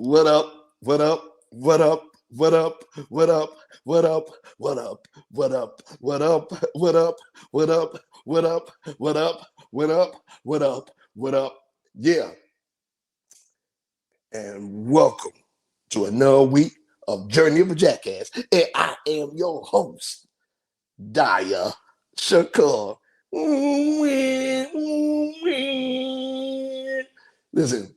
What up? What up? What up? What up? What up? What up? What up? What up? What up? What up? What up? What up? What up? What up? What up? What up? Yeah. And welcome to another week of Journey of a Jackass. And I am your host, Daya Shakur. Listen,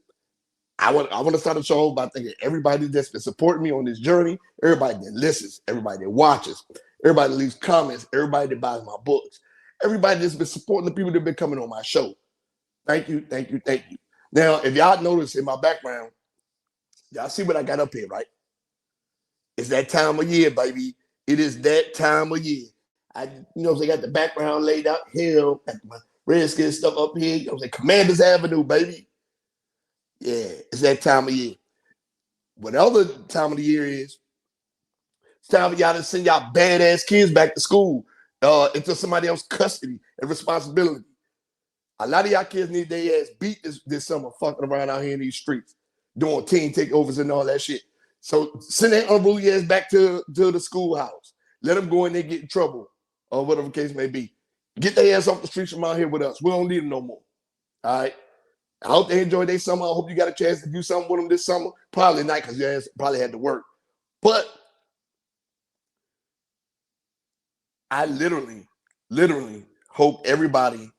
I want to start a show by thanking everybody that's been supporting me on this journey, everybody that listens, everybody that watches, everybody that leaves comments, everybody that buys my books, everybody that's been supporting the people that have been coming on my show. Thank you, thank you, thank you. Now, if y'all notice in my background, y'all see what I got up here, right? It's that time of year, baby. It is that time of year. They got the background laid out here, got my Redskin stuff up here. Commanders Avenue, baby. Yeah, it's that time of year. What other time of the year is, it's time for y'all to send y'all badass kids back to school into somebody else's custody and responsibility. A lot of y'all kids need their ass beat this summer fucking around out here in these streets, doing teen takeovers and all that shit. So send that unruly ass back to the schoolhouse. Let them go in there and get in trouble or whatever the case may be. Get their ass off the streets from out here with us. We don't need them no more. All right? I hope they enjoyed their summer. I hope you got a chance to do something with them this summer. Probably not because your ass probably had to work. But I literally hope everybody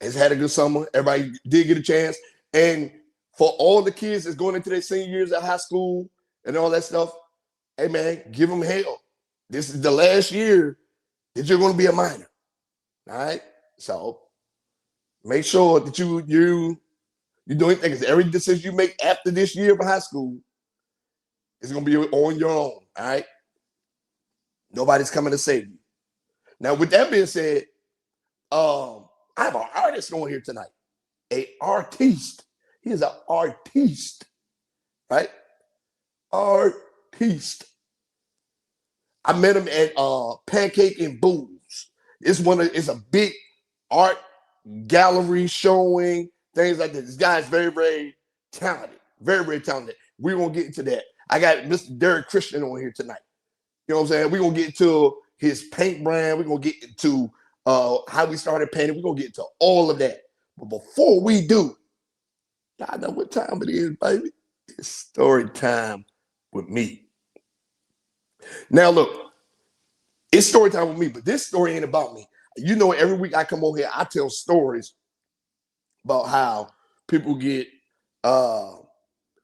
has had a good summer. Everybody did get a chance. And for all the kids that's going into their senior years at high school and all that stuff, hey, man, give them hell. This is the last year that you're going to be a minor. All right? So make sure that you doing things. Every decision you make after this year of high school is going to be on your own. All right? Nobody's coming to save you. Now, with that being said, I have an artist on here tonight. An artiste. He is an artiste. Right? Artiste. I met him at Pancake and Booze. It's a big art gallery showing, things like that. This guy is very, very talented. Very, very talented. We're going to get into that. I got Mr. Derek Christian on here tonight. You know what I'm saying? We're going to get into his paint brand. We're going to get into how we started painting. We're going to get into all of that. But before we do, y'all know what time it is, baby. It's story time with me. Now, look, it's story time with me, but this story ain't about me. You know, every week I come over here, I tell stories about how people get, how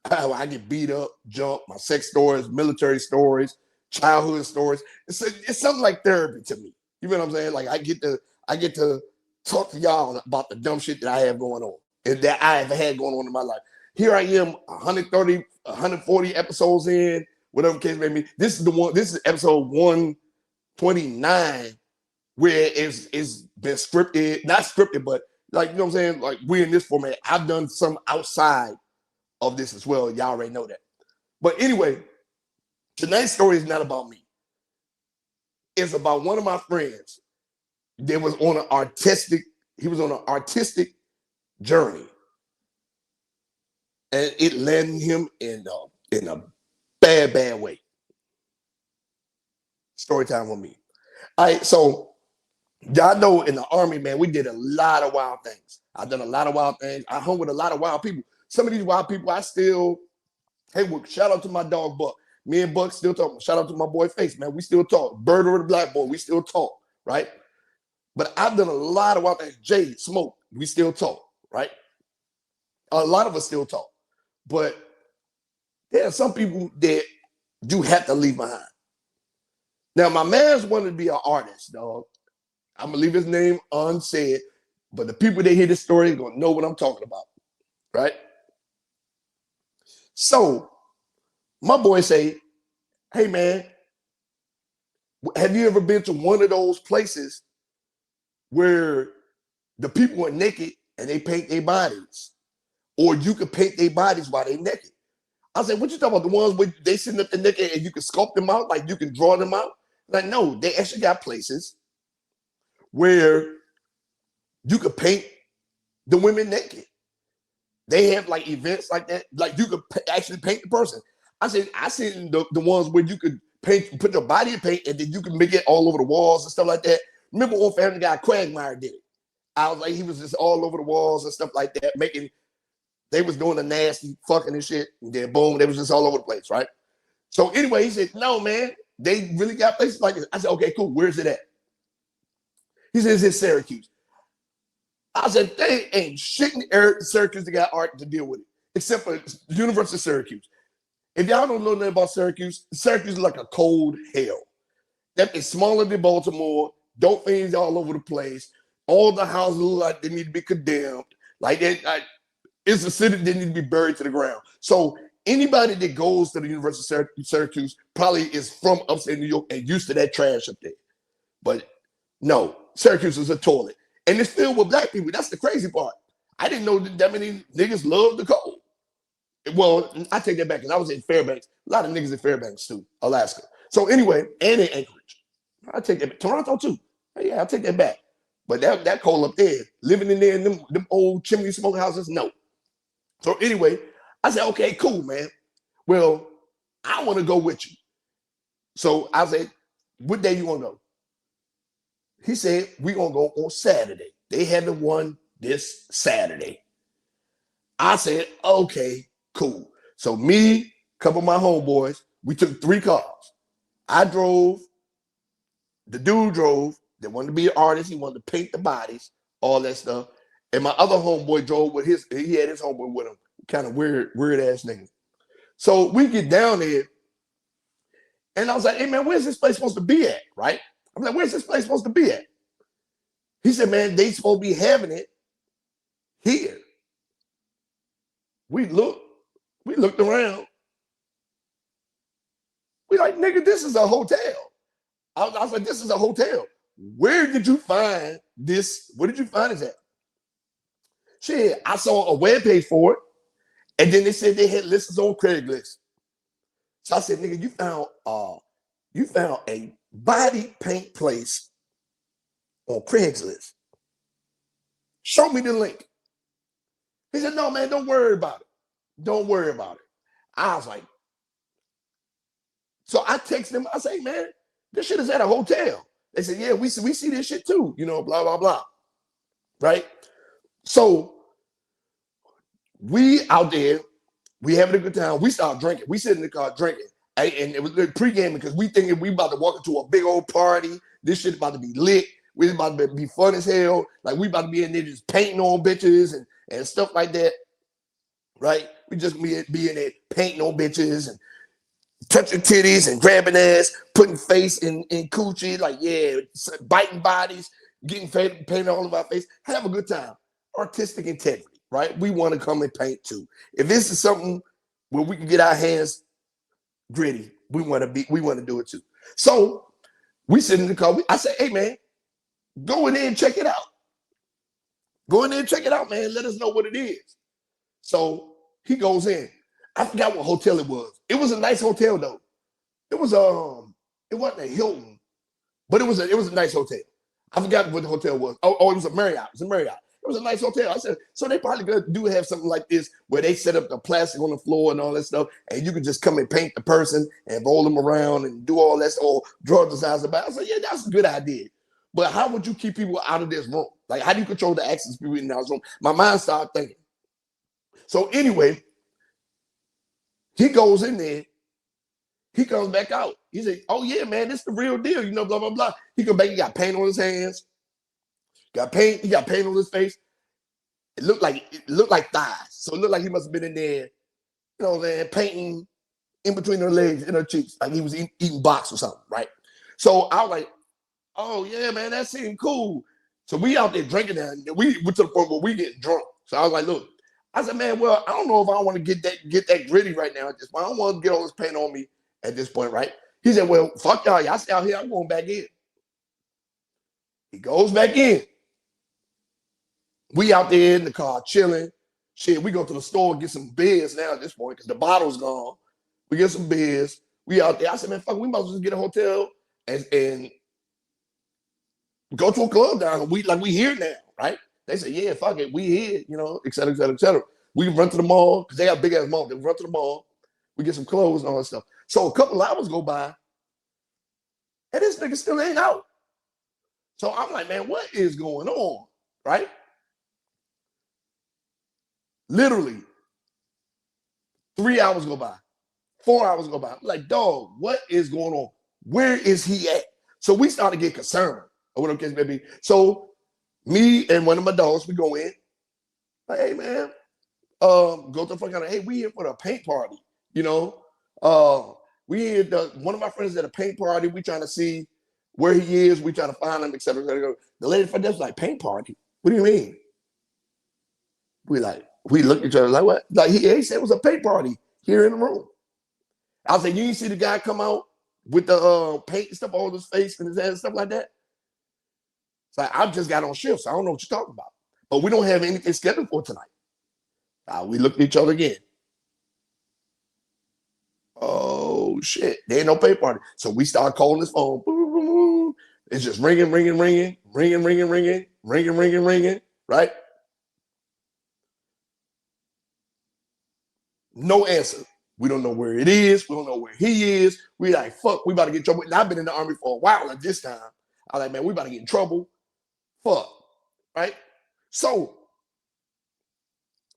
I get beat up, jumped, my sex stories, military stories, childhood stories. It's something like therapy to me. You know what I'm saying? Like I get to talk to y'all about the dumb shit that I have going on and that I have had going on in my life. Here I am, 130, 140 episodes in, whatever case may be. This is episode 129, where it's been scripted, not scripted, but like, you know what I'm saying? Like we're in this format. I've done some outside of this as well. Y'all already know that. But anyway, tonight's story is not about me. It's about one of my friends that was on an artistic journey. And it landed him in a bad way. Story time with me. All right, so y'all know in the Army, man, we did a lot of wild things. I've done a lot of wild things. I hung with a lot of wild people. Some of these wild people, shout out to my dog Buck. Me and Buck still talk. Shout out to my boy Face, man. We still talk. Bird or the Black Boy, we still talk, right? But I've done a lot of wild things. Jay, Smoke, we still talk, right? A lot of us still talk. But there are some people that do have to leave behind. Now, my man's wanted to be an artist, dog. I'm going to leave his name unsaid, but the people that hear this story are going to know what I'm talking about, right? So, my boy say, hey, man, have you ever been to one of those places where the people are naked and they paint their bodies? Or you can paint their bodies while they're naked. I said, what you talking about? The ones where they sitting up there naked and you can sculpt them out, like you can draw them out? Like, no, they actually got places where you could paint the women naked. They have like events like that. Like you could actually paint the person. I seen the ones where you could paint, put your body in paint, and then you can make it all over the walls and stuff like that. Remember when Family Guy Quagmire did it? I was like, he was just all over the walls and stuff like that, making. They was doing the nasty fucking and shit, and then boom, they was just all over the place, right? So anyway, he said, no, man, they really got places like this. I said, okay, cool. Where's it at? He says it's in Syracuse. I said, they ain't shit in Syracuse. They got art to deal with it, except for the University of Syracuse. If y'all don't know nothing about Syracuse, Syracuse is like a cold hell. That is smaller than Baltimore. Dope things all over the place. All the houses look like they need to be condemned. Like it's a city that needs to be buried to the ground. So anybody that goes to the University of Syracuse probably is from upstate New York and used to that trash up there. But no, Syracuse is a toilet. And it's filled with black people. That's the crazy part. I didn't know that many niggas love the cold. Well, I take that back because I was in Fairbanks. A lot of niggas in Fairbanks too, Alaska. So anyway, and in Anchorage. I take that back. Toronto too. Yeah, I'll take that back. But that cold up there, living in there in them old chimney smoke houses, no. So anyway, I said, okay, cool, man. Well, I want to go with you. So I said, what day you want to go? He said, we're going to go on Saturday. They having one this Saturday. I said, okay, cool. So me, a couple of my homeboys, we took 3 cars. I drove, the dude drove, they wanted to be an artist, he wanted to paint the bodies, all that stuff. And my other homeboy drove with he had his homeboy with him, kind of weird ass nigga. So we get down there, and I was like, hey man, where's this place supposed to be at, right? I'm like, where's this place supposed to be at? He said, man, they supposed to be having it here. We looked around. We like, nigga, this is a hotel. I was like, this is a hotel. Where did you find this? Where did you find this at? Shit, I saw a webpage for it, and then they said they had listings on Craigslist. So I said, nigga, you found a body paint place on Craigslist. Show me the link. He said, no, man, don't worry about it. Don't worry about it. I was like, so I texted him. I say, man, this shit is at a hotel. They said, yeah, we see this shit too, you know, blah, blah, blah. Right? So we out there, we having a good time. We start drinking. We sit in the car drinking. And it was pre-gaming because we thinking we about to walk into a big old party. This shit about to be lit. We about to be fun as hell. Like we about to be in there just painting on bitches and stuff like that. Right? We just be in there painting on bitches and touching titties and grabbing ass, putting face in coochie, like, yeah, biting bodies, getting painted all over our face. Have a good time. Artistic integrity, right? We want to come and paint too. If this is something where we can get our hands gritty, we want to do it too. So we sit in the car. I say, hey man, go in there and check it out. Go in there and check it out, man. Let us know what it is. So he goes in. I forgot what hotel it was. It was a nice hotel though. It wasn't a Hilton, but it was a nice hotel. I forgot what the hotel was. Oh, it was a Marriott. It was a Marriott. It was a nice hotel. I said, so they probably do have something like this where they set up the plastic on the floor and all that stuff, and you can just come and paint the person and roll them around and do all that stuff, or draw designs about it. I said, yeah, that's a good idea. But how would you keep people out of this room? Like, how do you control the access people in this room? My mind started thinking. So anyway, he goes in there. He comes back out. He said, oh, yeah, man, this is the real deal. You know, blah, blah, blah. He come back. He got paint on his hands. He got paint on his face. It looked like thighs. So it looked like he must have been in there, you know, man, painting in between her legs and her cheeks. Like he was eating box or something, right? So I was like, oh, yeah, man, that seemed cool. So we out there drinking and we went to the point where we get drunk. So I was like, look, I said, man, well, I don't know if I want to get that gritty right now at this point. I don't want to get all this paint on me at this point, right? He said, well, fuck y'all. Y'all stay out here. I'm going back in. He goes back in. We out there in the car chilling. Shit, we go to the store and get some beers now at this point because the bottle's gone. We get some beers. We out there. I said, man, fuck, we might as well just get a hotel and go to a club down. We here now, right? They said, yeah, fuck it, we here, you know, et cetera, et cetera, et cetera. We run to the mall because they got a big ass mall. They run to the mall. We get some clothes and all that stuff. So a couple of hours go by, and this nigga still ain't out. So I'm like, man, what is going on? Right? Literally, 3 hours go by, 4 hours go by. I'm like, dog, what is going on? Where is he at? So we started to get concerned, or whatever case may be. So me and one of my dogs, we go in. Like, hey man, go to the fucking, hey, we here for the paint party, you know. We here, one of my friends at a paint party. We trying to see where he is. We trying to find him, etc. The lady for us like, paint party? What do you mean? We looked at each other like, what? Like he said it was a paint party here in the room. I was like, you didn't see the guy come out with the paint and stuff all over his face and his head and stuff like that? It's like, I just got on shift, so I don't know what you're talking about. But we don't have anything scheduled for tonight. We looked at each other again. Oh shit, there ain't no paint party. So we start calling his phone. It's just ringing, ringing, ringing, ringing, ringing, ringing, ringing, ringing, ringing, right? No answer. We don't know where it is. We don't know where he is. We like, fuck, we about to get in trouble. And I've been in the Army for a while at this time. I was like, man, we about to get in trouble. Fuck, right? So,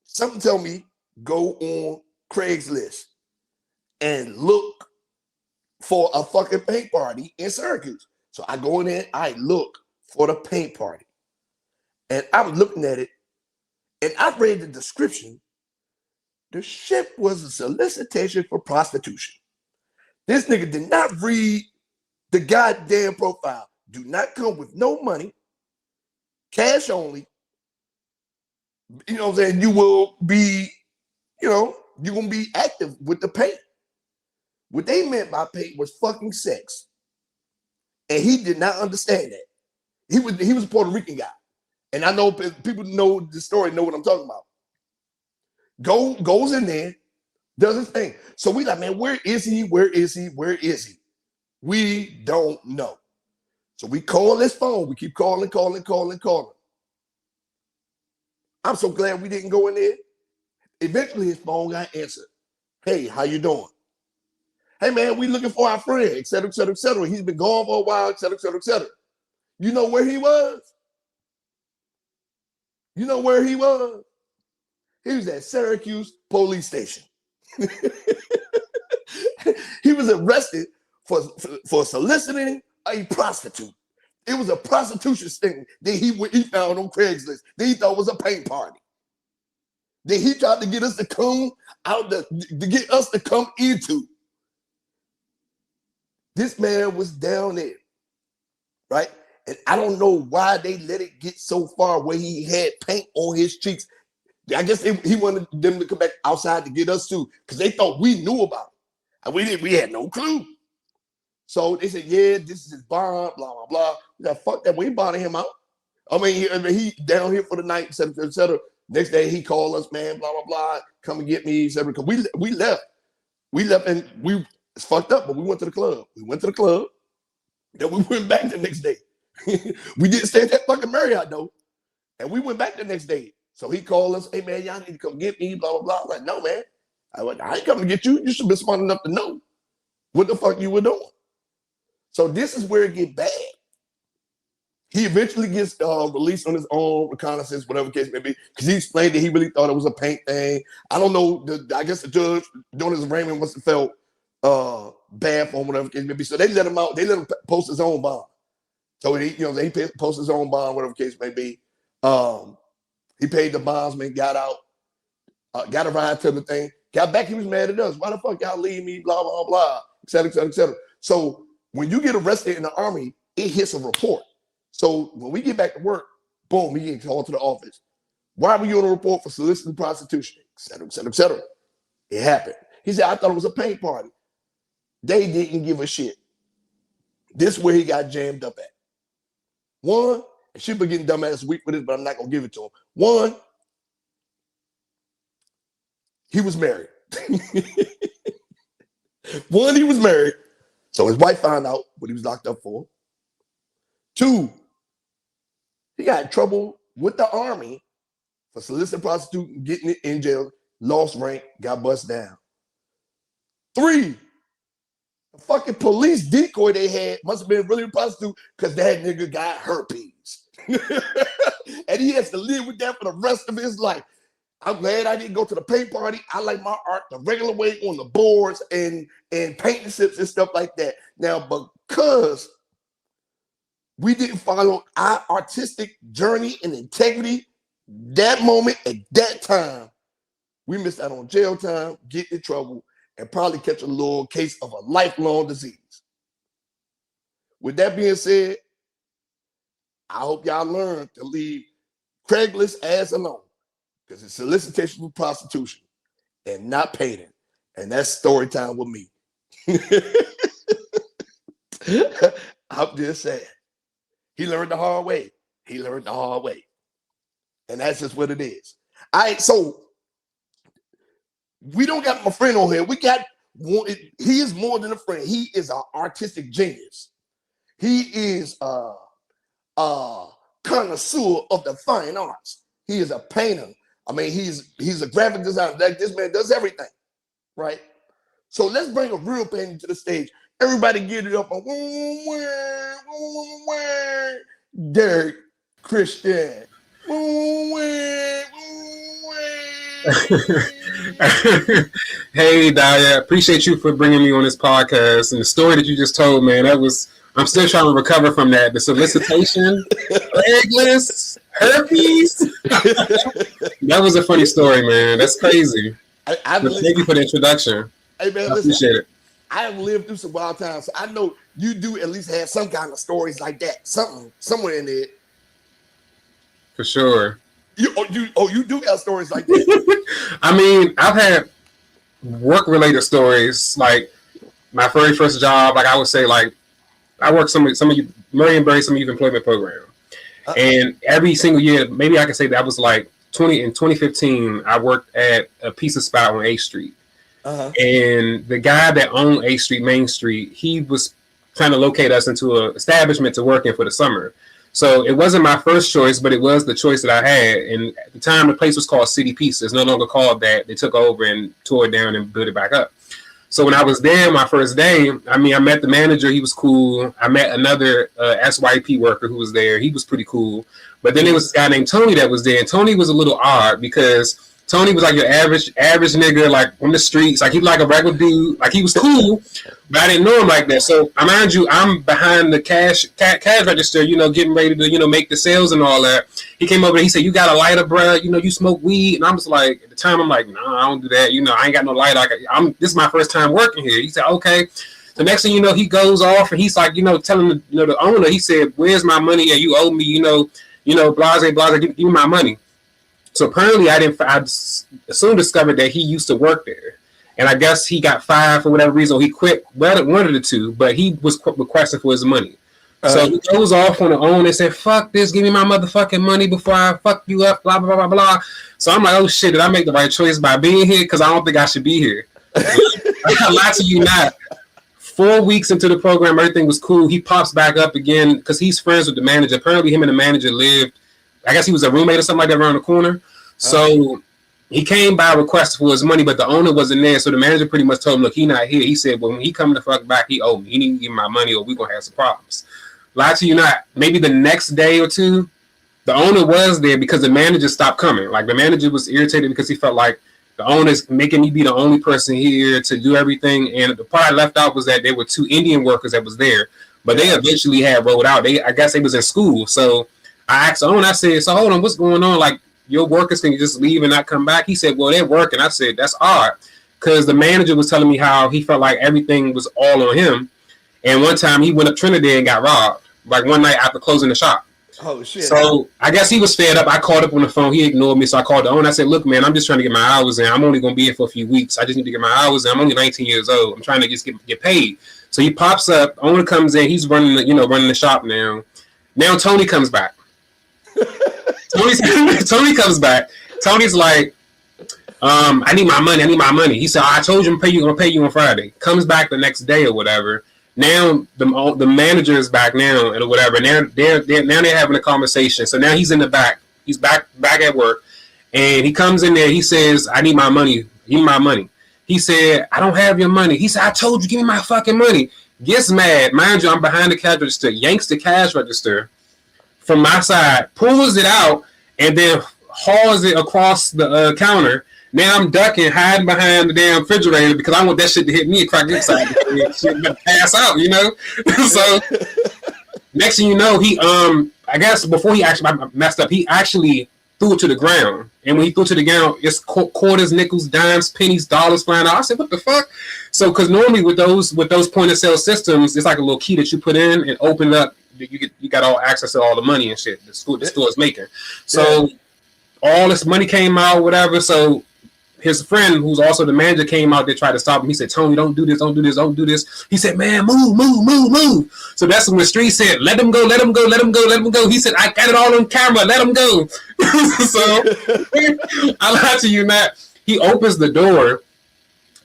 something tell me, go on Craigslist and look for a fucking paint party in Syracuse. So I go in there, I look for the paint party. And I was looking at it, and I read the description. The shit was a solicitation for prostitution. This nigga did not read the goddamn profile. Do not come with no money, cash only. You know what I'm saying? You will be, you know, you're going to be active with the paint. What they meant by paint was fucking sex. And he did not understand that. He was a Puerto Rican guy. And I know people know the story, know what I'm talking about. Goes in there, does his thing. So we like, man, where is he? Where is he? Where is he? We don't know. So we call his phone. We keep calling. I'm so glad we didn't go in there. Eventually his phone got answered. Hey, how you doing? Hey man, we looking for our friend, et cetera, et cetera, et cetera. He's been gone for a while, et cetera, et cetera, et cetera. You know where he was? You know where he was? He was at Syracuse Police Station. He was arrested for soliciting a prostitute. It was a prostitution sting that he found on Craigslist that he thought was a paint party. That he tried to get us to come out, to get us to come into. This man was down there, right? And I don't know why they let it get so far where he had paint on his cheeks. I guess he wanted them to come back outside to get us too, because they thought we knew about it. And we had no clue. So they said, yeah, this is his bond, blah, blah, blah. We said, fuck that, we ain't bonding him out. I mean, he down here for the night, et cetera, et cetera. Next day he called us, man, blah, blah, blah, come and get me, et cetera. Because we left. We left and it's fucked up, but we went to the club. We went to the club. Then we went back the next day. We didn't stay at that fucking Marriott though. And we went back the next day. So he called us, hey man, y'all need to come get me, blah, blah, blah. I'm like, no, man. I ain't coming to get you. You should be smart enough to know what the fuck you were doing. So this is where it get bad. He eventually gets released on his own reconnaissance, whatever case may be, because he explained that he really thought it was a paint thing. I don't know. I guess the judge doing his arraignment must have felt bad for him, whatever case may be. So they let him out. They let him post his own bond. So he posted his own bond, whatever case may be. He paid the bondsman, got out, got a ride to the thing, got back. He was mad at us. Why the fuck y'all leave me? Blah blah blah, et cetera, et cetera, et cetera. So when you get arrested in the Army, it hits a report. So when we get back to work, boom, he gets called to the office. Why were you on a report for soliciting prostitution, et cetera, et cetera, et cetera? It happened. He said, I thought it was a paint party. They didn't give a shit. This is where he got jammed up at. One, and she'll be getting dumbass weak with this, but I'm not going to give it to him. One, he was married. One, he was married. So his wife found out what he was locked up for. Two, he got in trouble with the Army for soliciting prostitute, getting it in jail, lost rank, got bust down. 3, the fucking police decoy they had must have been really a prostitute because that nigga got herpes. And he has to live with that for the rest of his life. I'm glad I didn't go to the paint party. I like my art the regular way on the boards and painting sips and stuff like that. Now, because we didn't follow our artistic journey and integrity, that moment at that time, we missed out on jail time, get in trouble, and probably catch a little case of a lifelong disease. With that being said, I hope y'all learn to leave Craigslist ads alone, because it's solicitation for prostitution and not Peden. And that's story time with me. I'm just saying. He learned the hard way. He learned the hard way. And that's just what it is. All right, so we don't got my friend on here. We got one. He is more than a friend. He is an artistic genius. He is a connoisseur of the fine arts. He is a painter. I mean, he's a graphic designer. Like, this man does everything, right? So let's bring a real painter to the stage. Everybody get it up on Derek Christian. Hey, Daya, appreciate you for bringing me on this podcast. And the story that you just told, man, I'm still trying to recover from that. The solicitation, Craigslist, herpes. That was a funny story, man. That's crazy. Thank you for the introduction. Hey, man, I appreciate it. I have lived through some wild times, so I know you do at least have some kind of stories like that, somewhere in there. For sure. You do got stories like that. I mean, I've had work-related stories, like my very first job. Like I would say, like I worked some of you, Murray and Berry, some youth employment program, and every single year, maybe I can say that was like 2015. I worked at a pizza spot on 8th Street. And the guy that owned 8th Street, Main Street, he was trying to locate us into an establishment to work in for the summer. So it wasn't my first choice, but it was the choice that I had. And at the time, the place was called City Pizza. It's no longer called that. They took over and tore it down and built it back up. So when I was there my first day, I mean, I met the manager. He was cool. I met another SYP worker who was there. He was pretty cool. But then there was this guy named Tony that was there. And Tony was a little odd because Tony was like your average nigga, like on the streets. Like he was like a regular dude. Like he was cool, but I didn't know him like that. So I mind you, I'm behind the cash register, getting ready to, make the sales and all that. He came over and he said, "You got a lighter, bro? You smoke weed?" And I was like, at the time, I'm like, "Nah, I don't do that. I ain't got no lighter. This is my first time working here." He said, "Okay." The next thing you know, he goes off and he's like, telling the owner, he said, "Where's my money? And you owe me, blase, give me my money." So apparently I soon discovered that he used to work there. And I guess he got fired for whatever reason. He quit, one of the two, but he was requesting for his money. So he goes off on the own and said, "Fuck this, give me my motherfucking money before I fuck you up, blah, blah, blah, blah, blah." So I'm like, oh shit, did I make the right choice by being here? Because I don't think I should be here. I lie to you not. 4 weeks into the program, everything was cool. He pops back up again because he's friends with the manager. Apparently him and the manager lived, I guess he was a roommate or something like that around the corner. So he came by requesting for his money, but the owner wasn't there. So the manager pretty much told him, "Look, he not here." He said, "Well, when he come the fuck back, he owe me. He need to give me my money or we're going to have some problems." Lie to you not. Maybe the next day or two, the owner was there because the manager stopped coming. Like the manager was irritated because he felt like the owner's making me be the only person here to do everything. And the part I left out was that there were 2 Indian workers that was there, but they eventually had rolled out. I guess they was in school. So I asked the owner, I said, "So hold on, what's going on? Like, your workers can just leave and not come back?" He said, "Well, they're working." I said, "That's odd," because the manager was telling me how he felt like everything was all on him. And one time he went up Trinidad and got robbed, like one night after closing the shop. Oh, shit. So I guess he was fed up. I called up on the phone. He ignored me. So I called the owner. I said, "Look, man, I'm just trying to get my hours in. I'm only going to be here for a few weeks. I just need to get my hours in. I'm only 19 years old. I'm trying to just get paid." So he pops up. Owner comes in. He's running the shop now. Now Tony comes back. Tony comes back. Tony's like, "I need my money. He said, "I told you I'm gonna pay you on Friday." Comes back the next day or whatever. Now the manager is back now and whatever. Now they're having a conversation. So now he's in the back. He's back at work. And he comes in there. He says, "I need my money. Give me my money." He said, "I don't have your money." He said, "I told you, give me my fucking money." Gets mad. Mind you, I'm behind the cash register. Yanks the cash register from my side, pulls it out, and then hauls it across the counter. Now I'm ducking, hiding behind the damn refrigerator because I want that shit to hit me and crack inside. Shit to pass out, you know. So next thing you know, he I guess before he actually messed up, he actually threw it to the ground. And when he threw it to the ground, it's quarters, nickels, dimes, pennies, dollars flying out. I said, "What the fuck?" So because normally with those point of sale systems, it's like a little key that you put in and open up. You got all access to all the money and shit the store is making. So all this money came out, whatever. So his friend, who's also the manager, came out there, tried to stop him. He said, "Tony, don't do this, don't do this, don't do this." He said, "Man, move." So that's when the street said, "Let him go, let him go, let him go, let him go." He said, "I got it all on camera, let him go." So I lied to you not. He opens the door,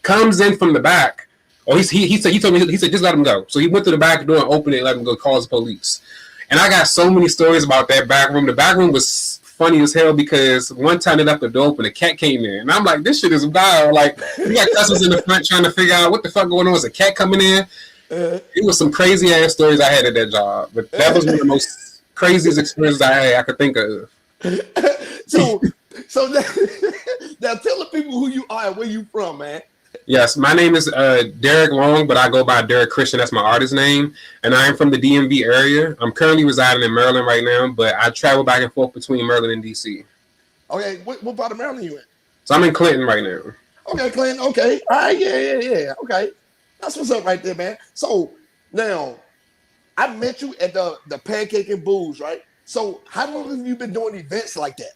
comes in from the back. Oh, he told me, he said, "Just let him go." So he went to the back door and opened it and let him go, calls the police. And I got so many stories about that back room. The back room was funny as hell because one time they left the door open, a cat came in. And I'm like, this shit is wild. Like, we got customers in the front trying to figure out what the fuck going on. Is a cat coming in? It was some crazy ass stories I had at that job. But that was one of the most craziest experiences I could think of. So now tell the people who you are and where you from, man. Yes, my name is Derek Long, but I go by Derek Christian. That's my artist name. And I am from the DMV area. I'm currently residing in Maryland right now, but I travel back and forth between Maryland and DC. Okay, what part of Maryland you in? So I'm in Clinton right now. Okay, Clinton. Okay, all right, yeah. Okay, that's what's up right there, man. So now, I met you at the Pancake and Booze, right? So how long have you been doing events like that?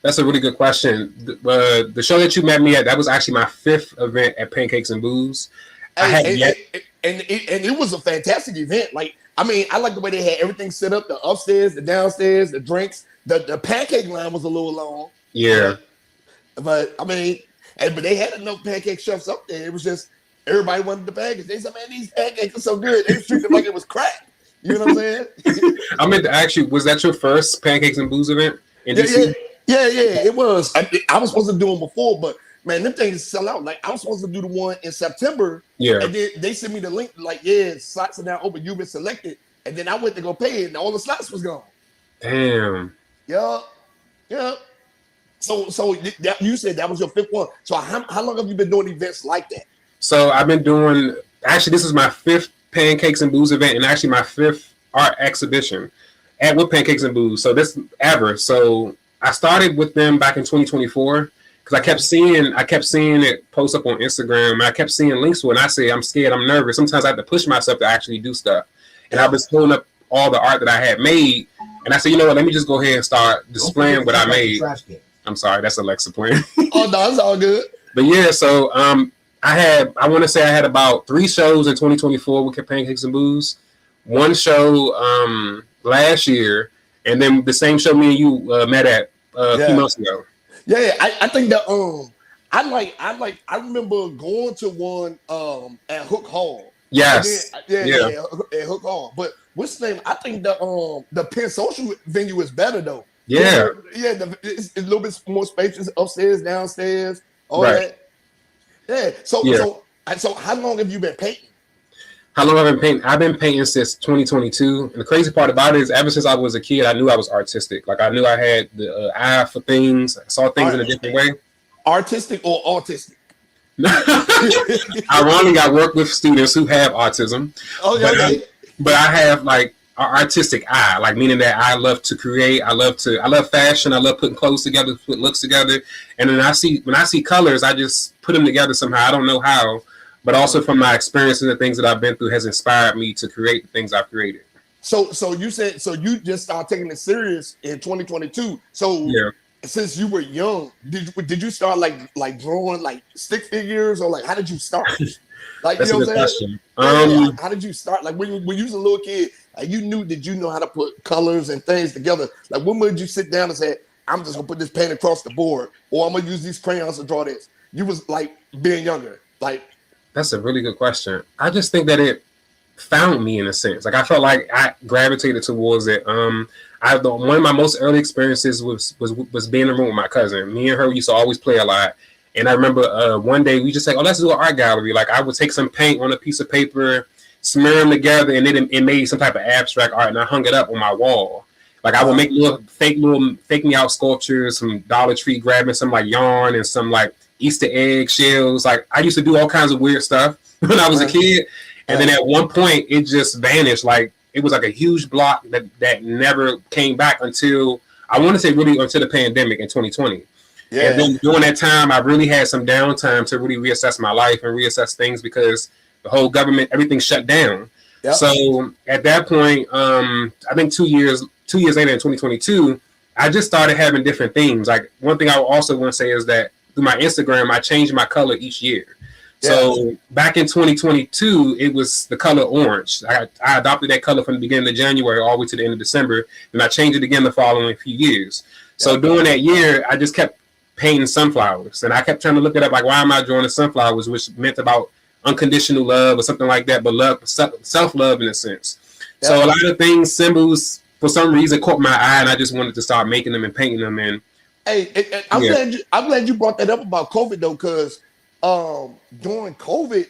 That's a really good question. The show that you met me at, that was actually my 5th event at Pancakes and Booze. And it was a fantastic event. Like, I mean, I like the way they had everything set up, the upstairs, the downstairs, the drinks. The pancake line was a little long. Yeah. But I mean, but they had enough pancake chefs up there. It was just everybody wanted the pancakes. They said, "Man, these pancakes are so good." They treated them like it was crack. You know what I'm saying? I meant to ask you, was that your first Pancakes and Booze event in DC? Yeah, it was. I was supposed to do them before, but man, them things sell out. Like, I was supposed to do the one in September. Yeah. And then they sent me the link, like, slots are now open. You've been selected. And then I went to go pay it, and all the slots was gone. Damn. Yeah. So you said that was your 5th one. So how long have you been doing events like that? So I've been doing, actually, this is my 5th Pancakes and Booze event, and actually my 5th art exhibition with Pancakes and Booze. So this ever. So I started with them back in 2024 because I kept seeing it post up on Instagram, and I kept seeing links to it. And I say, I'm scared, I'm nervous. Sometimes I have to push myself to actually do stuff. And I was pulling up all the art that I had made, and I said, you know what? Let me just go ahead and start displaying what I made. I'm sorry, that's Alexa playing. Oh no, it's all good. But yeah, so I want to say I had about 3 shows in 2024 with Pancakes and Booze. One show last year. And then the same show me and you met at a few months ago. Yeah, I think that I remember going to one at Hook Hall. Yes. Then, at Hook Hall. But what's the name? I think the Penn Social venue is better though. Yeah. It's a little bit more spacious upstairs, downstairs, all that. Yeah. So how long have you been painting? How long have I been painting? I've been painting since 2022. And the crazy part about it is ever since I was a kid, I knew I was artistic. Like, I knew I had the eye for things. I saw things in a different way. Artistic or autistic? Ironically, I work with students who have autism. But I have like an artistic eye, like meaning that I love to create. I love fashion. I love putting clothes together, put looks together. And then when I see colors, I just put them together somehow. I don't know how. But also from my experiences and the things that I've been through has inspired me to create the things I've created. So you said, so you just started taking it serious in 2022. So since you were young, did you start like drawing like stick figures, or like how did you start? Like, that's you know a good question. How did you start? Like when you was a little kid, like did you know how to put colors and things together? Like when would you sit down and say, I'm just gonna put this pen across the board, or I'm gonna use these crayons to draw this? You was like being younger, like. That's a really good question. I just think that it found me in a sense. Like, I felt like I gravitated towards it. One of my most early experiences was being in the room with my cousin. Me and her used to always play a lot. And I remember one day we just like, oh, let's do an art gallery. Like I would take some paint on a piece of paper, smear them together, and it made some type of abstract art, and I hung it up on my wall. Like I would make little fake me out sculptures, some Dollar Tree, grabbing some like yarn and some like Easter egg shells. Like I used to do all kinds of weird stuff when I was a kid. And then at one point it just vanished. Like it was like a huge block that never came back until I want to say really until the pandemic in 2020. Yeah. And then during that time, I really had some downtime to really reassess my life and reassess things because the whole government, everything shut down. Yep. So at that point, I think 2 years later in 2022, I just started having different themes. Like one thing I also want to say is that through my Instagram, I changed my color each year. Yeah. So back in 2022, it was the color orange. I adopted that color from the beginning of January all the way to the end of December. And I changed it again the following few years. So during that year, I just kept painting sunflowers. And I kept trying to look it up, like, why am I drawing the sunflowers, which meant about unconditional love or something like that, but love, self-love in a sense. Yeah. So a lot of things, symbols, for some reason, caught my eye, and I just wanted to start making them and painting them. And I'm glad you brought that up about COVID, though, because during COVID,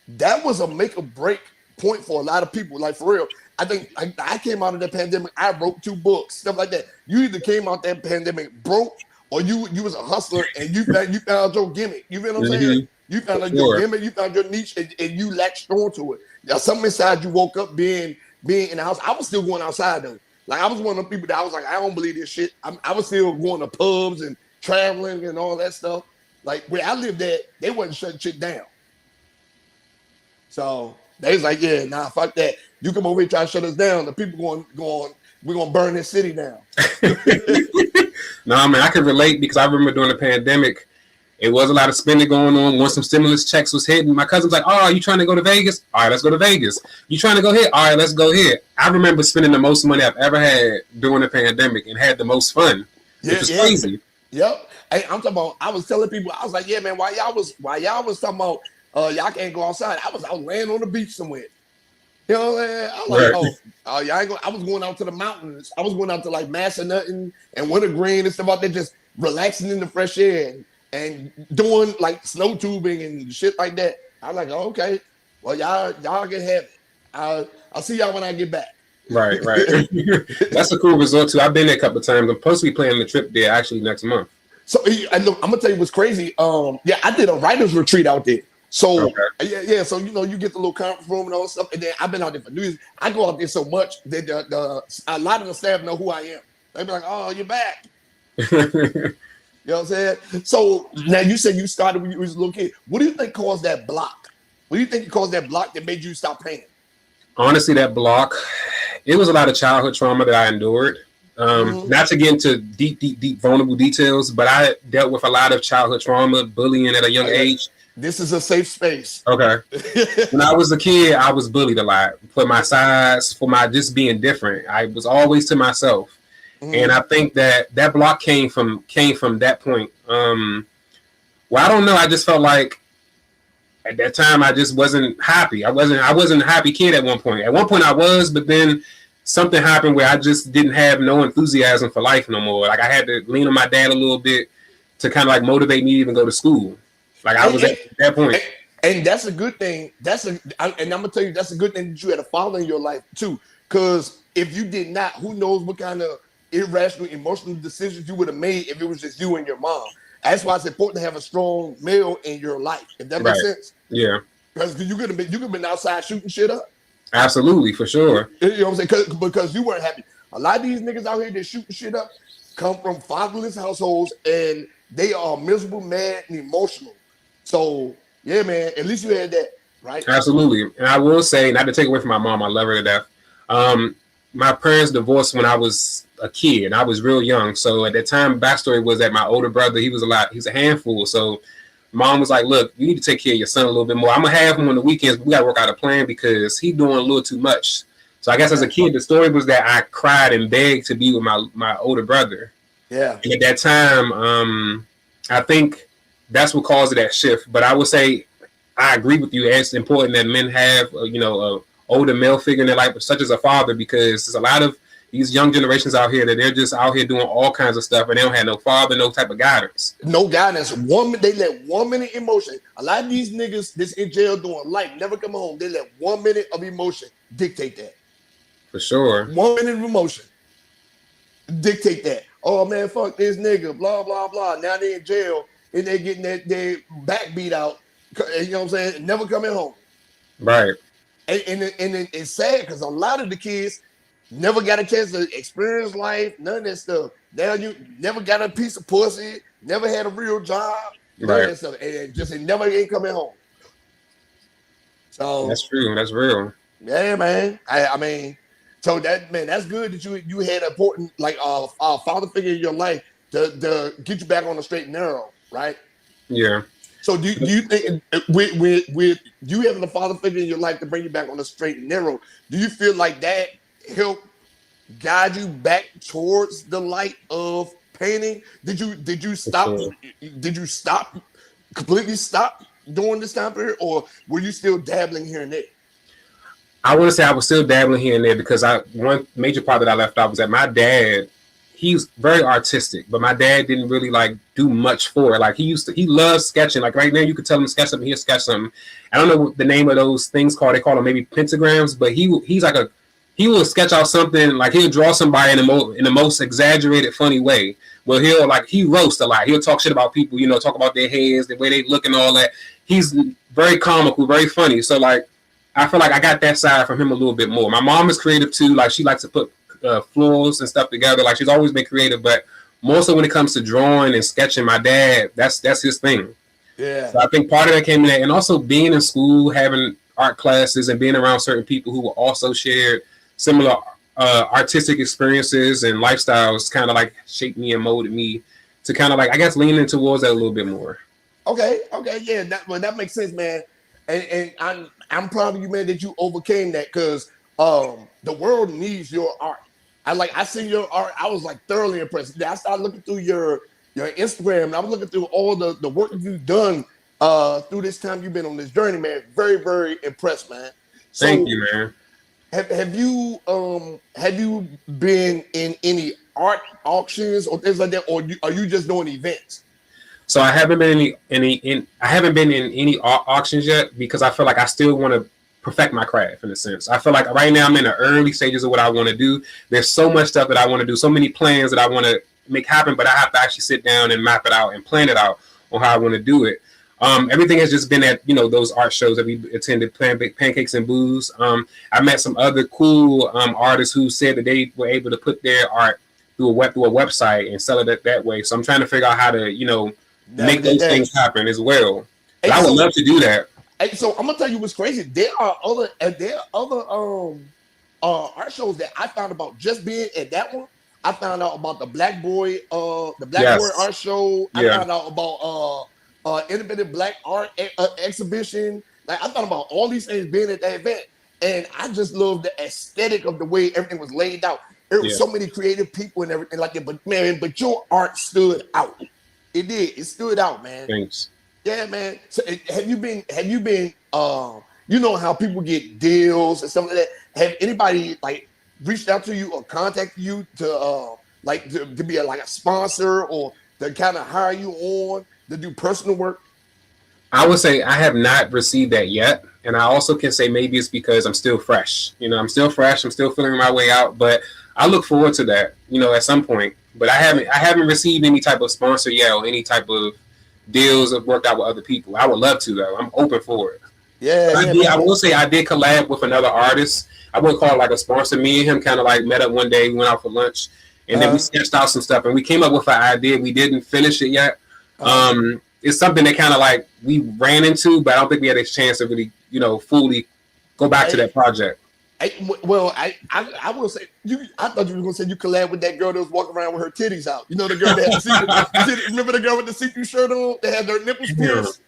that was a make or break point for a lot of people. Like, for real. I think I came out of the pandemic. I wrote 2 books, stuff like that. You either came out that pandemic broke, or you was a hustler and you found your gimmick. You feel what I'm saying? You found like your gimmick, you found your niche, and you latched onto it. Now, something inside you woke up being in the house. I was still going outside though. Like I was one of the people that I was like, I don't believe this shit. I was still going to pubs and traveling and all that stuff. Like where I lived at, they wasn't shutting shit down. So they was like, yeah, nah, fuck that. You come over here try to shut us down. The people we're gonna burn this city down. No, man, I can relate because I remember during the pandemic, it was a lot of spending going on. Once some stimulus checks was hitting, my cousin was like, oh, you trying to go to Vegas? All right, let's go to Vegas. You trying to go here? All right, let's go here. I remember spending the most money I've ever had during the pandemic and had the most fun. Which was crazy. Yep. Hey, I'm talking about, I was telling people, I was like, yeah, man, while y'all was talking about y'all can't go outside, I was out laying on the beach somewhere. You know what I'm saying? I was like, y'all ain't going. I was going out to the mountains. I was going out to like Massanutten and Wintergreen and stuff out there, just relaxing in the fresh air and doing like snow tubing and shit like that. I was like, oh, okay, well, y'all can have it. I'll see y'all when I get back. Right. That's a cool resort too. I've been there a couple of times. I'm supposed to be planning the trip there actually next month. So I'm gonna tell you what's crazy. I did a writers retreat out there. So so you get the little conference room and all that stuff. And then I've been out there for New Year's. I go out there so much that a lot of the staff know who I am. They be like, "Oh, you're back." You know what I'm saying? So now you said you started when you was a little kid. What do you think caused that block? What do you think caused that block that made you stop painting? Honestly, that block, it was a lot of childhood trauma that I endured. Not to get into deep vulnerable details, but I dealt with a lot of childhood trauma, bullying at a young age. This is a safe space. Okay. When I was a kid, I was bullied a lot for my size, for my just being different. I was always to myself. And I think that block came from that point. Well, I don't know. I just felt like at that time I just wasn't happy. I wasn't a happy kid at one point. At one point I was, but then something happened where I just didn't have no enthusiasm for life no more. Like I had to lean on my dad a little bit to kind of like motivate me to even go to school. Like I was at that point. And that's a good thing. And I'm gonna tell you, that's a good thing that you had a father in your life too. Because if you did not, who knows what kind of irrational, emotional decisions you would have made if it was just you and your mom. That's why it's important to have a strong male in your life. If that makes sense. Yeah. Because you could have been outside shooting shit up. Absolutely, for sure. You know what I'm saying? Because you weren't happy. A lot of these niggas out here that shooting shit up come from fatherless households, and they are miserable, mad, and emotional. So, yeah, man, at least you had that, right? Absolutely. And I will say, not to take away from my mom, I love her to death. My parents divorced when I was a kid. I was real young. So at that time, backstory was that my older brother, he's a handful. So mom was like, look, you need to take care of your son a little bit more. I'm going to have him on the weekends, but we got to work out a plan because he's doing a little too much. So I guess as a kid, the story was that I cried and begged to be with my older brother. Yeah. And at that time, I think that's what caused that shift. But I would say I agree with you. It's important that men have, a older male figure in their life, such as a father, because there's a lot of these young generations out here that they're just out here doing all kinds of stuff and they don't have no father, no type of guidance. No guidance. They let 1 minute emotion. A lot of these niggas that's in jail doing life never come home. They let 1 minute of emotion dictate that. For sure. 1 minute of emotion dictate that. Oh man, fuck this nigga, blah blah blah. Now they in jail and they getting their back beat out. You know what I'm saying? Never coming home. Right. And it's sad because a lot of the kids never got a chance to experience life, none of that stuff. Now you never got a piece of pussy, never had a real job, none of that stuff, and just never ain't coming home. So that's true. That's real. Yeah, man. I mean, so that's good that you had an important like father figure in your life to get you back on the straight and narrow, right? Yeah. So do you think with you having a father figure in your life to bring you back on the straight and narrow, do you feel like that helped guide you back towards the light of painting? Did you stop? Sure. Did you stop completely stop during this time period, or were you still dabbling here and there? I want to say I was still dabbling here and there because one major part that I left out was that my dad, he's very artistic, but my dad didn't really like do much for it. Like he loves sketching. Like right now you could tell him to sketch something, he'll sketch something. I don't know what the name of those things called. They call them maybe pentagrams, but he will sketch out something, like he'll draw somebody in the most exaggerated, funny way. Well, he roast a lot. He'll talk shit about people, talk about their heads, the way they look and all that. He's very comical, very funny. So like, I feel like I got that side from him a little bit more. My mom is creative too. Like she likes to put floors and stuff together. Like she's always been creative, but more so when it comes to drawing and sketching, my dad, that's his thing. Yeah. So I think part of that came in that, and also being in school, having art classes, and being around certain people who also shared similar artistic experiences and lifestyles, kind of like shaped me and molded me to kind of like, I guess, leaning towards that a little bit more. Okay, yeah, that makes sense, man. And I'm proud of you, man, that you overcame that because the world needs your art. I see your art. I was like thoroughly impressed. I started looking through your Instagram, and I was looking through all the work that you've done through this time you've been on this journey, man. Very, very impressed, man. So, thank you, man. Have you been in any art auctions or things like that, or are you just doing events? So I haven't been in any auctions yet because I feel like I still want to perfect my craft in a sense. I feel like right now I'm in the early stages of what I want to do. There's so much stuff that I want to do, so many plans that I want to make happen, but I have to actually sit down and map it out and plan it out on how I want to do it. Everything has just been at those art shows that we attended, Pancakes and Booze. I met some other cool artists who said that they were able to put their art through a website and sell it that way. So I'm trying to figure out how to make those things happen as well. Hey, I would love to do that. Hey, so I'm gonna tell you what's crazy. There are other art shows that I found about just being at that one. I found out about the Black Boy art show. I found out about independent black art exhibition. Like I thought about all these things being at that event, and I just love the aesthetic of the way everything was laid out. There was so many creative people and everything like that. But your art stood out. It did. It stood out, man. Thanks. Yeah, man. So have you been you know how people get deals and stuff like that? Have anybody like reached out to you or contacted you to be a sponsor or to kind of hire you on to do personal work? I would say I have not received that yet. And I also can say maybe it's because I'm still fresh. I'm still fresh. I'm still figuring my way out. But I look forward to that, at some point. But I haven't received any type of sponsor yet or any type of deals have worked out with other people. I would love to though. I'm open for it. Yeah. I will say I did collab with another artist. I wouldn't call it like a sponsor. Me and him kind of like met up one day. We went out for lunch, and then we sketched out some stuff, and we came up with an idea. We didn't finish it yet. It's something that kind of like we ran into, but I don't think we had a chance to really, fully go back to that project. I will say I thought you were gonna say you collab with that girl that was walking around with her titties out. You know the girl that had remember the girl with the see-through shirt on that had her nipples pierced?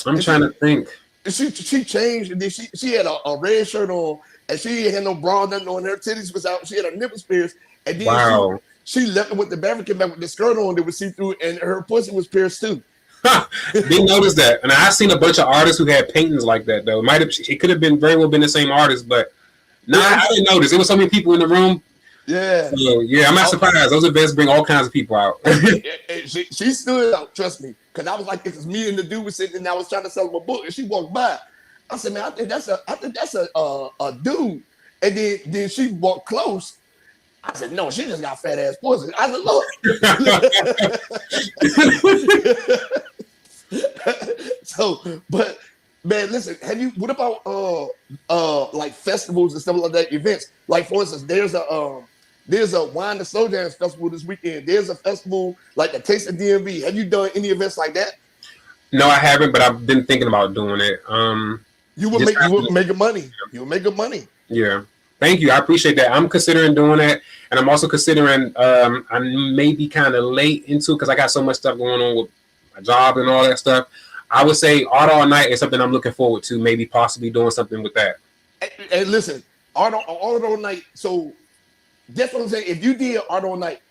I'm trying to think. She changed and then she had a red shirt on and she had no bra, nothing on. Her titties was out. She had her nipples pierced and then she left with the beverage came back with the skirt on that was see-through and her pussy was pierced too. Didn't notice that. And I've seen a bunch of artists who had paintings like that though. It could have been very well been the same artist, but Nah, I didn't notice. There was so many people in the room. Yeah. So, yeah, I'm not surprised. Those events bring all kinds of people out. She stood out, trust me, because I was like, it's me and the dude was sitting, and I was trying to sell him a book, and she walked by. I said, man, I think that's a dude. And then she walked close. I said, no, she just got fat ass pussy. I said, look. So, but man, listen, what about like festivals and stuff like that, events? Like for instance, there's a wine and soul dance festival this weekend. There's a festival like the Taste of DMV. Have you done any events like that? No, I haven't, but I've been thinking about doing it. You will make money. You will make good money. Yeah. Thank you. I appreciate that. I'm considering doing that. And I'm also considering I may be kind of late into it because I got so much stuff going on with my job and all that stuff. I would say Art All Night is something I'm looking forward to, maybe possibly doing something with that. And listen, Art All Night. So that's what I'm saying. If you did Art All Night,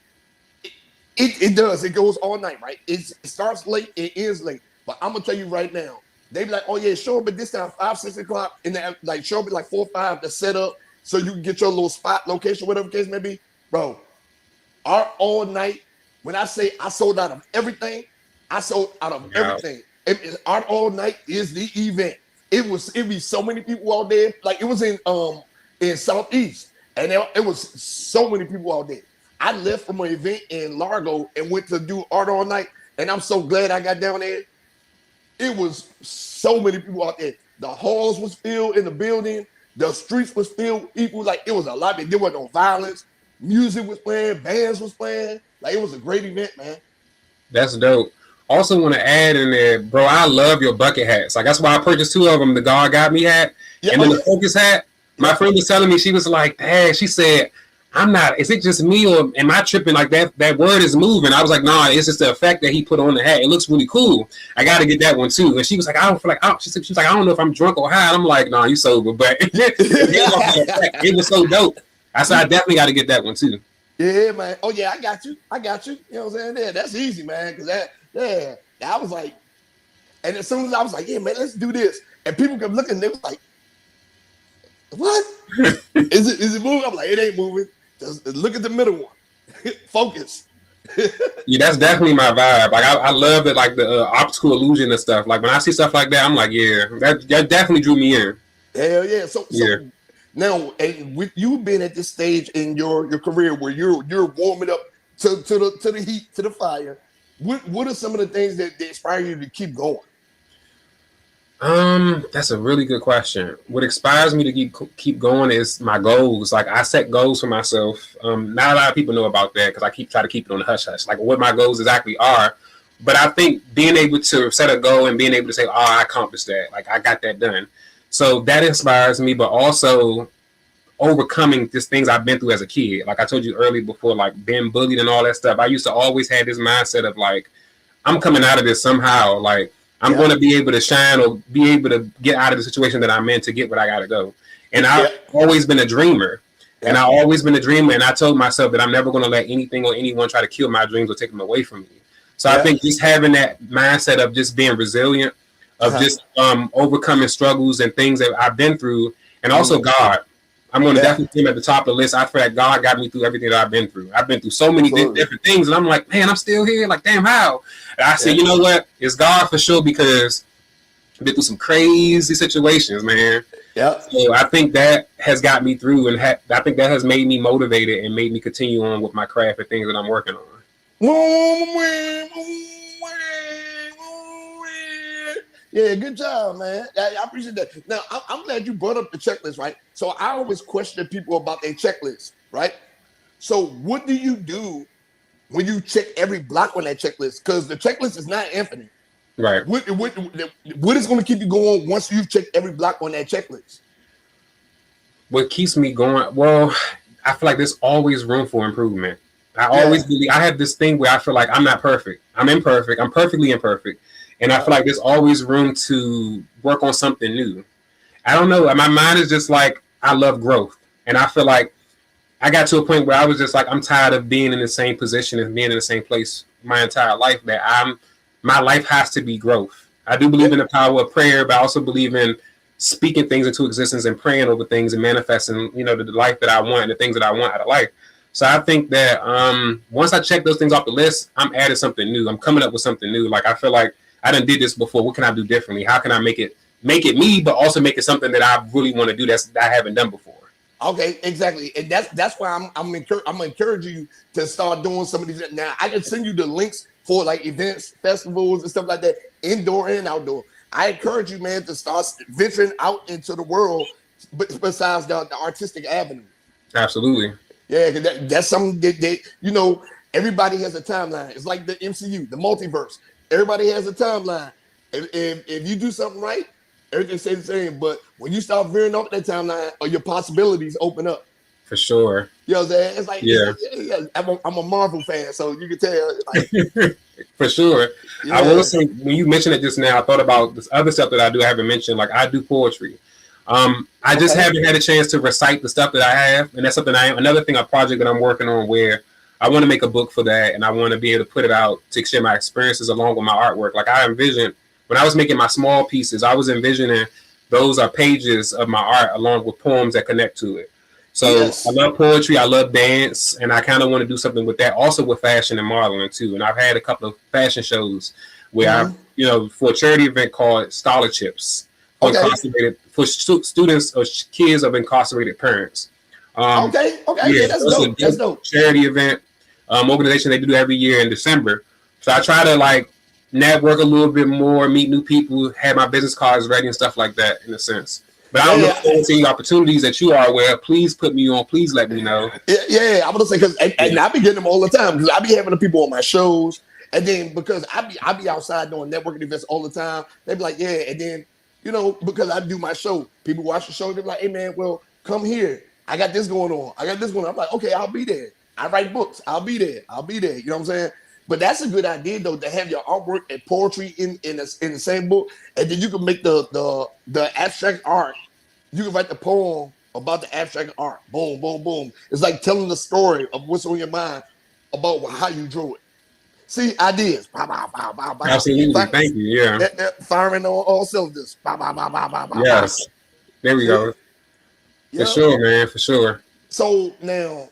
it does. It goes all night, right? It starts late. It ends late. But I'm going to tell you right now, they be like, oh, yeah, show up at this time, 5, 6 o'clock. And then, like, show up at like 4 or 5 to set up so you can get your little spot, location, whatever the case may be. Bro, Art All Night, when I say I sold out of everything, I sold out of everything. Art All Night is the event. It be so many people out there. Like, it was in Southeast, and it was so many people out there. I left from an event in Largo and went to do Art All Night, and I'm so glad I got down there. It was so many people out there. The halls was filled in the building. The streets was filled with people. Like, it was a lot. There was no violence. Music was playing. Bands was playing. Like, it was a great event, man. That's dope. Also want to add in there, bro, I love your bucket hats. Like, that's why I purchased 2 of them. The God Got Me hat and then the Focus hat. My friend was telling me, she was like, hey, she said, I'm not, is it just me or am I tripping? Like that word is moving. I was like, nah, it's just the effect that he put on the hat. It looks really cool. I got to get that one too. And she was like, I don't feel like, she was like, I don't know if I'm drunk or high. And I'm like, nah, you sober. But it was so dope. I said, I definitely got to get that one too. Yeah, man. Oh yeah, I got you. You know what I'm saying? Yeah, that's easy, man. Cause I was like, and as soon as I was like, yeah, man, let's do this. And people kept looking, they was like, what? Is it moving? I'm like, it ain't moving. Just look at the middle one. Focus. Yeah, that's definitely my vibe. Like I love it, like the optical illusion and stuff. Like when I see stuff like that, I'm like, yeah, that definitely drew me in. Hell yeah. So now, and with you being at this stage in your career where you're warming up to the heat, to the fire, what are some of the things that inspire you to keep going? That's a really good question. What inspires me to keep going is my goals. Like I set goals for myself. Not a lot of people know about that because I try to keep it on the hush hush. Like what my goals exactly are. But I think being able to set a goal and being able to say, "Oh, I accomplished that. Like I got that done." So that inspires me. But also overcoming just things I've been through as a kid. Like I told you earlier before, like being bullied and all that stuff. I used to always have this mindset of like, I'm coming out of this somehow. Like. I'm going to be able to shine or be able to get out of the situation that I'm in to get what I got to go. And I've always been a dreamer. And I've always been a dreamer. And I told myself that I'm never going to let anything or anyone try to kill my dreams or take them away from me. So I think just having that mindset of just being resilient, of just overcoming struggles and things that I've been through, and also God. I'm going to definitely put him at the top of the list. I feel like God got me through everything that I've been through. I've been through so many different things, and I'm like, man, I'm still here. Like, damn, how? And I said, you know what? It's God for sure because I've been through some crazy situations, man. Yeah. So I think that has got me through, and I think that has made me motivated and made me continue on with my craft and things that I'm working on. Yeah, good job, man. I appreciate that. Now, I'm glad you brought up the checklist, right? So I always question people about their checklist, right? So what do you do when you check every block on that checklist? Because the checklist is not infinite. Right. What is going to keep you going once you've checked every block on that checklist? What keeps me going? Well, I feel like there's always room for improvement. I always believe I have this thing where I feel like I'm not perfect. I'm imperfect. I'm perfectly imperfect. And I feel like there's always room to work on something new. I don't know. My mind is just like, I love growth. And I feel like I got to a point where I was just like, I'm tired of being in the same position and being in the same place my entire life, that my life has to be growth. I do believe in the power of prayer, but I also believe in speaking things into existence and praying over things and manifesting, the life that I want and the things that I want out of life. So I think that once I check those things off the list, I'm adding something new. I'm coming up with something new. Like I feel like I done did this before. What can I do differently? How can I make it me, but also make it something that I really want to do that I haven't done before? Okay, exactly, and that's why I'm encouraging you to start doing some of these. Now I can send you the links for like events, festivals, and stuff like that, indoor and outdoor. I encourage you, man, to start venturing out into the world, but besides the artistic avenue. Absolutely. Yeah, 'cause that's something that everybody has a timeline. It's like the MCU, the multiverse. Everybody has a timeline. If you do something right, everything stays the same. But when you start veering off that timeline, or your possibilities open up. For sure. You know what I'm saying? It's like, yeah. I'm a Marvel fan, so you can tell. Like, for sure. Yeah. I will say, when you mentioned it just now, I thought about this other stuff that I do. I haven't mentioned. Like I do poetry. I just haven't had a chance to recite the stuff that I have, and that's something another thing, a project that I'm working on, where I want to make a book for that, and I want to be able to put it out to share my experiences along with my artwork. Like I envisioned when I was making my small pieces, I was envisioning those are pages of my art along with poems that connect to it. So yes. I love poetry, I love dance, and I kind of want to do something with that, also with fashion and modeling too. And I've had a couple of fashion shows where I, for a charity event called Scholarships. For students or kids of incarcerated parents. Yeah, that's dope. Charity event, organization they do every year in December. So I try to network a little bit more, meet new people, have my business cards ready and stuff like that, in a sense. But I don't look forward to any opportunities that you are aware of. Please put me on. Please let me know. Yeah, I'm gonna say, because and I be getting them all the time, because I be having the people on my shows, and then because I be outside doing networking events all the time. They be like, and then because I do my show, people watch the show. They're like, hey man, well, come here. I got this going on. I'm like, okay, I'll be there. I write books. I'll be there. You know what I'm saying? But that's a good idea though, to have your artwork and poetry in the same book, and then you can make the abstract art. You can write the poem about the abstract art. Boom, boom, boom. It's like telling the story of what's on your mind about how you drew it. See, ideas. Bow, bow, bow, bow, bow. Absolutely. Thank you. Yeah. Firing on all cylinders. Bow, bow, bow, bow, bow, bow. Yes. There we go. For sure, man. For sure. So now,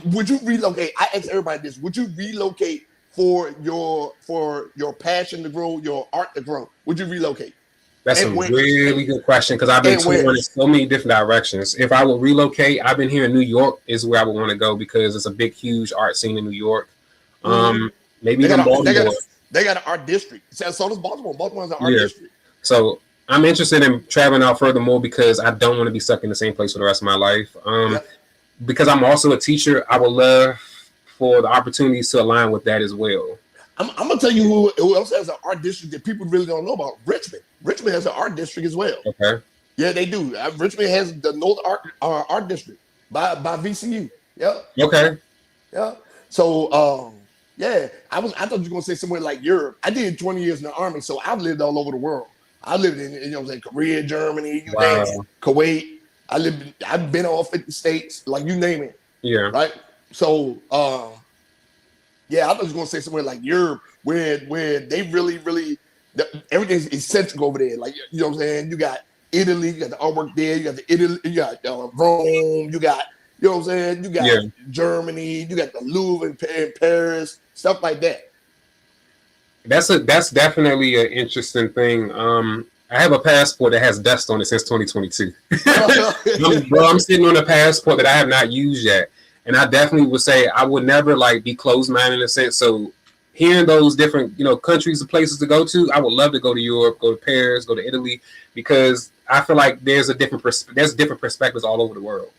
would you relocate? I ask everybody this: would you relocate for your passion to grow, your art to grow? Would you relocate? That's a really good question, because I've been touring in so many different directions. If I would relocate, I've been here in New York is where I would want to go, because it's a big, huge art scene in New York. Maybe even Baltimore. They got an art district. So does Baltimore. Baltimore's an art district. So I'm interested in traveling out furthermore, because I don't want to be stuck in the same place for the rest of my life. Because I'm also a teacher, I would love for the opportunities to align with that as well. I'm gonna tell you who else has an art district that people really don't know about. Richmond. Richmond has an art district as well. Okay. Yeah, they do. Richmond has the North Art District by VCU. Yeah. Okay. Yeah. So I thought you were gonna say somewhere like Europe. I did 20 years in the Army, so I've lived all over the world. I lived in Korea, Germany, Kuwait. I've been all 50 states, like you name it. Yeah. Right. So I thought you were gonna say somewhere like Europe, where they really everything's eccentric over there. Like, you know what I'm saying? You got Italy, you got the artwork there, you got Rome, you got, you know what I'm saying? You got Germany, you got the Louvre in Paris, stuff like that. That's definitely an interesting thing. I have a passport that has dust on it since 2022. I'm sitting on a passport that I have not used yet. And I definitely would say I would never be closed-minded in a sense. So hearing those different, countries and places to go to, I would love to go to Europe, go to Paris, go to Italy, because I feel like there's different perspectives all over the world.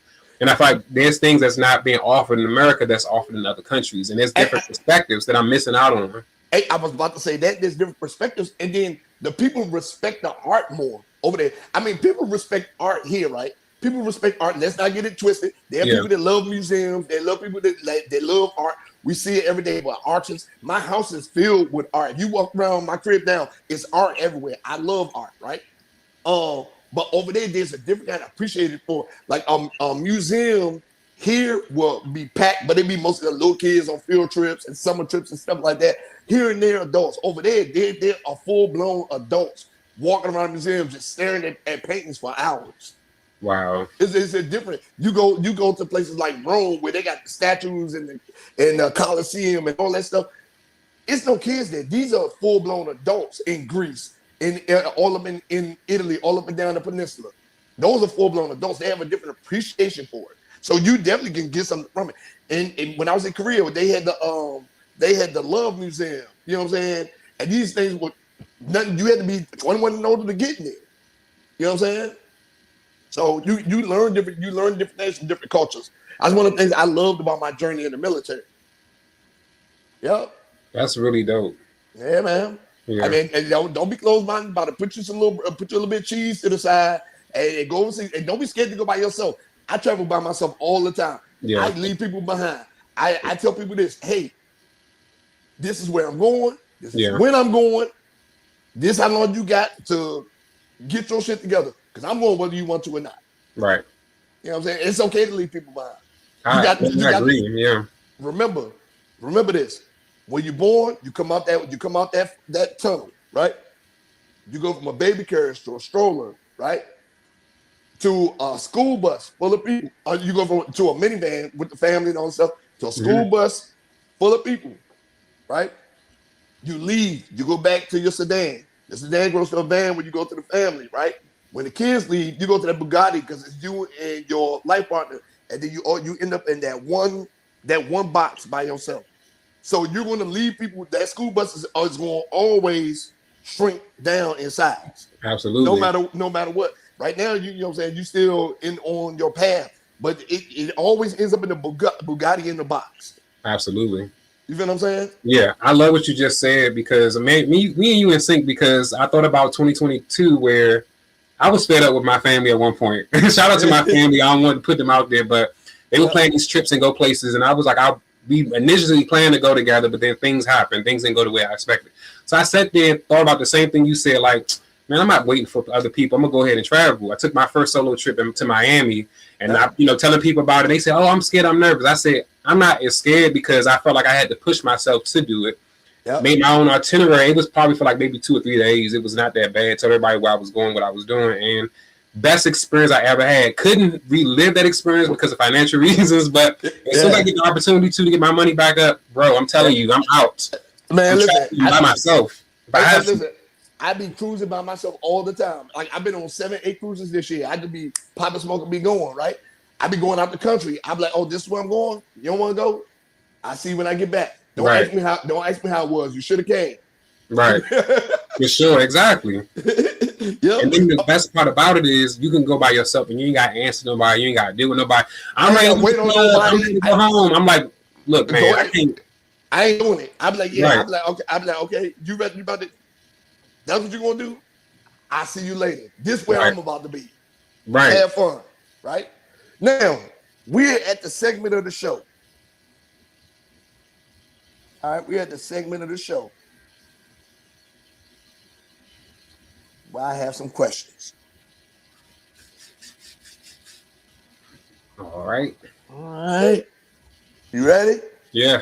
And I feel like there's things that's not being offered in America that's offered in other countries. And there's different perspectives that I'm missing out on. Hey, I was about to say that there's different perspectives. And then the people respect the art more over there. I mean, people respect art here, right? People respect art. Let's not get it twisted. There are people that love museums. They love people that love art. We see it every day. But artists, my house is filled with art. If you walk around my crib now, it's art everywhere. I love art, right? But over there, there's a different kind of appreciated for, like a museum Here will be packed, but it be mostly the little kids on field trips and summer trips and stuff like that. Here and there, adults. Over there, there are full blown adults walking around museums just staring at paintings for hours. Wow. It's a different. You go to places like Rome where they got statues and the Colosseum and all that stuff. It's no kids there. These are full blown adults in Greece, in all of them in Italy, all up and down the peninsula. Those are full blown adults. They have a different appreciation for it. So you definitely can get something from it. And when I was in Korea, they had the Love Museum. You know what I'm saying? And these things were nothing. You had to be 21 and older to get in there. You know what I'm saying? So you learn different things from different cultures. That's one of the things I loved about my journey in the military. Yep. That's really dope. Yeah, man. Yeah. I mean, and don't be closed-minded about it. Put you a little bit of cheese to the side and go see. And don't be scared to go by yourself. I travel by myself all the time. Yeah. I leave people behind. I tell people this: hey, this is where I'm going. This is when I'm going. This how long you got to get your shit together. Because I'm going whether you want to or not. Right. You know what I'm saying? It's okay to leave people behind. I agree. Yeah. Remember this. When you're born, you come out that tunnel, right? You go from a baby carriage to a stroller, right? To a school bus full of people. You go to a minivan with the family and all that stuff to a school bus full of people, right? You leave. You go back to your sedan. The sedan goes to a van when you go to the family, right? When the kids leave, you go to that Bugatti because it's you and your life partner, and then you end up in that one box by yourself. So you're going to leave people. That school bus is going to always shrink down in size. Absolutely. No matter what. Right now, you know what I'm saying, you still on your path, but it always ends up in the Bugatti in the box. Absolutely. You feel what I'm saying? Yeah, I love what you just said because me and you in sync because I thought about 2022 where I was fed up with my family at one point. Shout out to my family. I don't want to put them out there, but they were planning these trips and go places, and I was like, we initially planned to go together, but then things happened. Things didn't go the way I expected. So I sat there and thought about the same thing you said, like, man, I'm not waiting for other people. I'm going to go ahead and travel. I took my first solo trip to Miami, and I, telling people about it. They said, oh, I'm scared, I'm nervous. I said, I'm not as scared because I felt like I had to push myself to do it. Yep. Made my own itinerary. It was probably for like maybe 2 or 3 days. It was not that bad. Told everybody where I was going, what I was doing, and best experience I ever had. Couldn't relive that experience because of financial reasons, but as soon as I get the opportunity to get my money back up, bro, I'm telling you, I'm out. Man, listen, by myself. I be cruising by myself all the time. Like I've been on 7, 8 cruises this year. I could be popping, smoking, be going, right? I be going out the country. I be like, oh, this is where I'm going. You don't want to go? I see when I get back. Don't ask me how it was. You should have came. Right. For sure, exactly. Yep. And then the best part about it is you can go by yourself and you ain't got to answer nobody. You ain't got to deal with nobody. I'm ready to wait on nobody. I'm ready to go home. I'm like, look, man, I ain't doing it. I be like, yeah. Right. I be like, okay. You ready about it? That's what you're gonna do. I'll see you later. This where I'm about to be. Right. Have fun. Right. Now we're at the segment of the show. All right, we're at the segment of the show where I have some questions. All right. You ready? Yeah.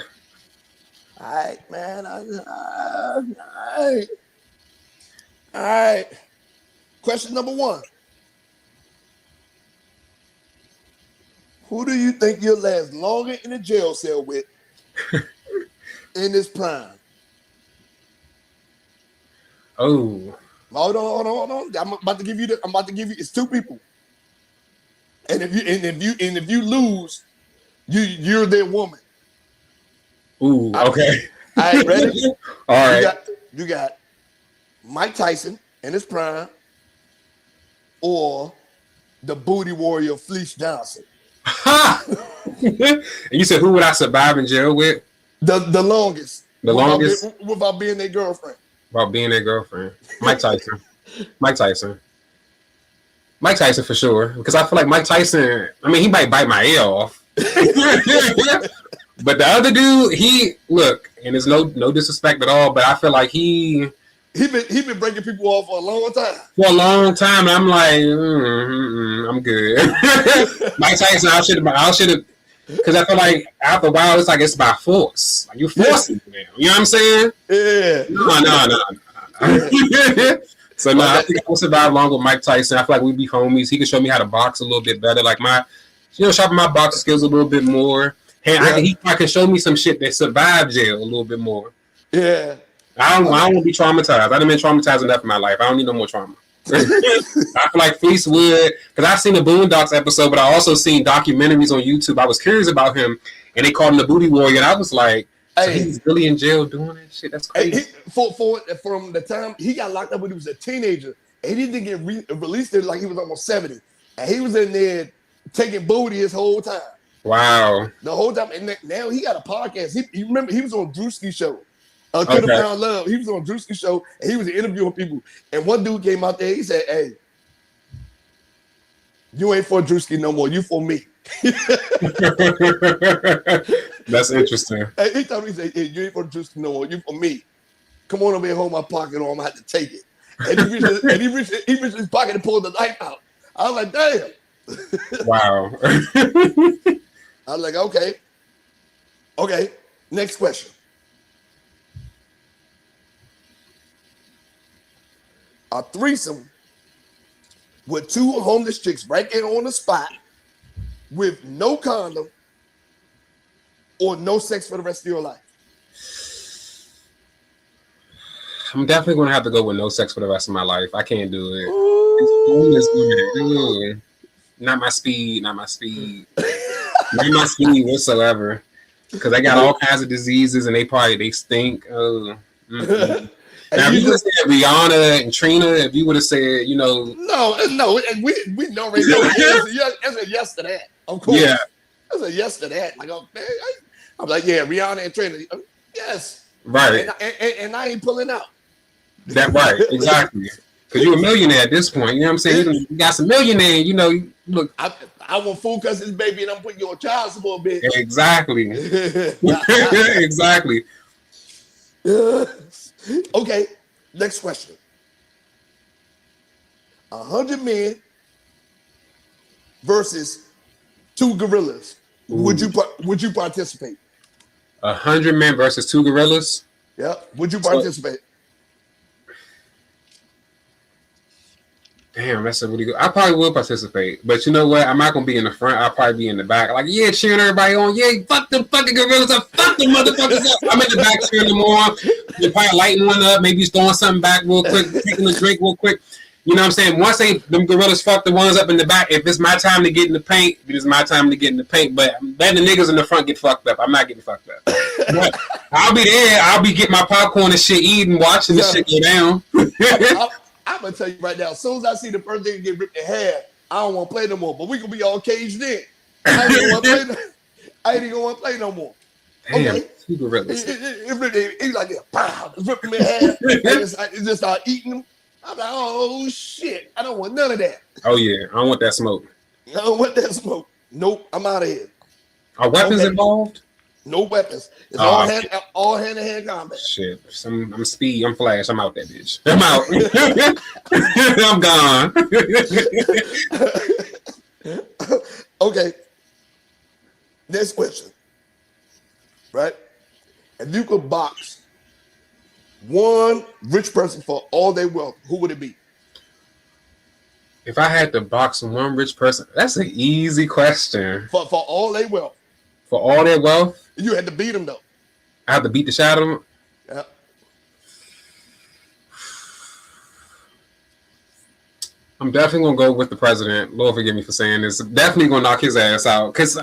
All right, man. All right. Question number 1. Who do you think you'll last longer in a jail cell with in this prime? Oh. Hold on. I'm about to give you it's 2 people. And if you lose, you're their woman. Ooh, okay. All right, ready? All right. You got Mike Tyson in his prime or the booty warrior Fleece Johnson. And you said who would I survive in jail with? The longest. The longest? Without being their girlfriend. About being their girlfriend. Mike Tyson. Mike Tyson for sure. Because I feel like Mike Tyson, I mean, he might bite my ear off. But the other dude, and there's no disrespect at all, but I feel like he been breaking people off for a long time. For a long time, and I'm like, I'm good. Mike Tyson, I should have. Because I feel like after a while, it's like it's by force. Like you forcing me now. You know what I'm saying? Yeah. No. So no, I Okay. think I will survive along with Mike Tyson. I feel like we'd be homies. He can show me how to box a little bit better. Like sharpen my boxing skills a little bit more. And Yeah. I can show me some shit that survived jail a little bit more. Yeah. I don't Okay. want to be traumatized. I've been traumatized enough in my life. I don't need no more trauma. I feel like Fleece would, because I've seen the Boondocks episode, but I also seen documentaries on YouTube. I was curious about him, and they called him the Booty Warrior, and I was like, so Hey, he's really in jail doing that shit? That's crazy. from the time he got locked up when he was a teenager, and he didn't get released like he was almost 70, and he was in there taking booty his whole time. Wow. The whole time, and now he got a podcast. He remember he was on Drewski's show. Could have Okay. found love. He was on Drewski's show, and he was interviewing people. And one dude came out there. He said, "Hey, you ain't for Drewski no more. You for me." That's interesting. He told me, he said, "Hey, you ain't for Drewski no more. You for me. Come on over here, hold my pocket, or I'm gonna have to take it." And he reached his pocket and pulled the knife out. I was like, "Damn." Wow. I was like, okay. Next question. A threesome with two homeless chicks right there on the spot with no condom or no sex for the rest of your life? I'm definitely going to have to go with no sex for the rest of my life. I can't do it. Ooh. Not my speed. Not my speed whatsoever. Because they got all kinds of diseases and they stink. Now, if you would have said Rihanna and Trina, if you would have said, no, we know right now. That's a yes to that. Of course. Yeah. That's a yes to that. Like, I'm like, yeah, Rihanna and Trina. Yes. Right. And I ain't pulling out. That right, exactly. Because you're a millionaire at this point. You know what I'm saying? You got some millionaire. Look. I want full custody, baby, and I'm putting you on child support, bitch. Exactly. Exactly. Okay, next question. 100 men versus 2 gorillas. Ooh. Would you participate? 100 men versus 2 gorillas? Yeah. Would you participate? Damn, that's a really good. I probably will participate, but you know what? I'm not gonna be in the front. I'll probably be in the back, like cheering everybody on. Yeah, fuck them fucking gorillas up, fuck them motherfuckers up. I'm in the back cheering them on. You're probably lighting one up, maybe throwing something back real quick, taking a drink real quick. You know what I'm saying? Once them gorillas fuck the ones up in the back, if it's my time to get in the paint, it is my time to get in the paint. But letting the niggas in the front get fucked up. I'm not getting fucked up. But I'll be there. I'll be getting my popcorn and shit, eating, watching this shit go down. I'm gonna tell you right now. As soon as I see the first nigga get ripped in half, I don't want to play no more. But we gonna be all caged in. I ain't even want to play no more. Damn, okay. 2 gorillas. He's like, pow, rip him in half. It just start eating them. I'm like, oh shit, I don't want none of that. Oh yeah, I don't want that smoke. I don't want that smoke. Nope, I'm out of here. Are weapons involved? No weapons. It's all hand-to-hand combat. Shit. I'm speed. I'm flash. I'm out that bitch. I'm out. I'm gone. Okay. Next question. Right? If you could box one rich person for all their wealth, who would it be? If I had to box one rich person, that's an easy question. For all their wealth. For all their wealth? You had to beat them, though. I have to beat the shit out of them? Yeah. I'm definitely going to go with the president. Lord forgive me for saying this. Definitely going to knock his ass out. Because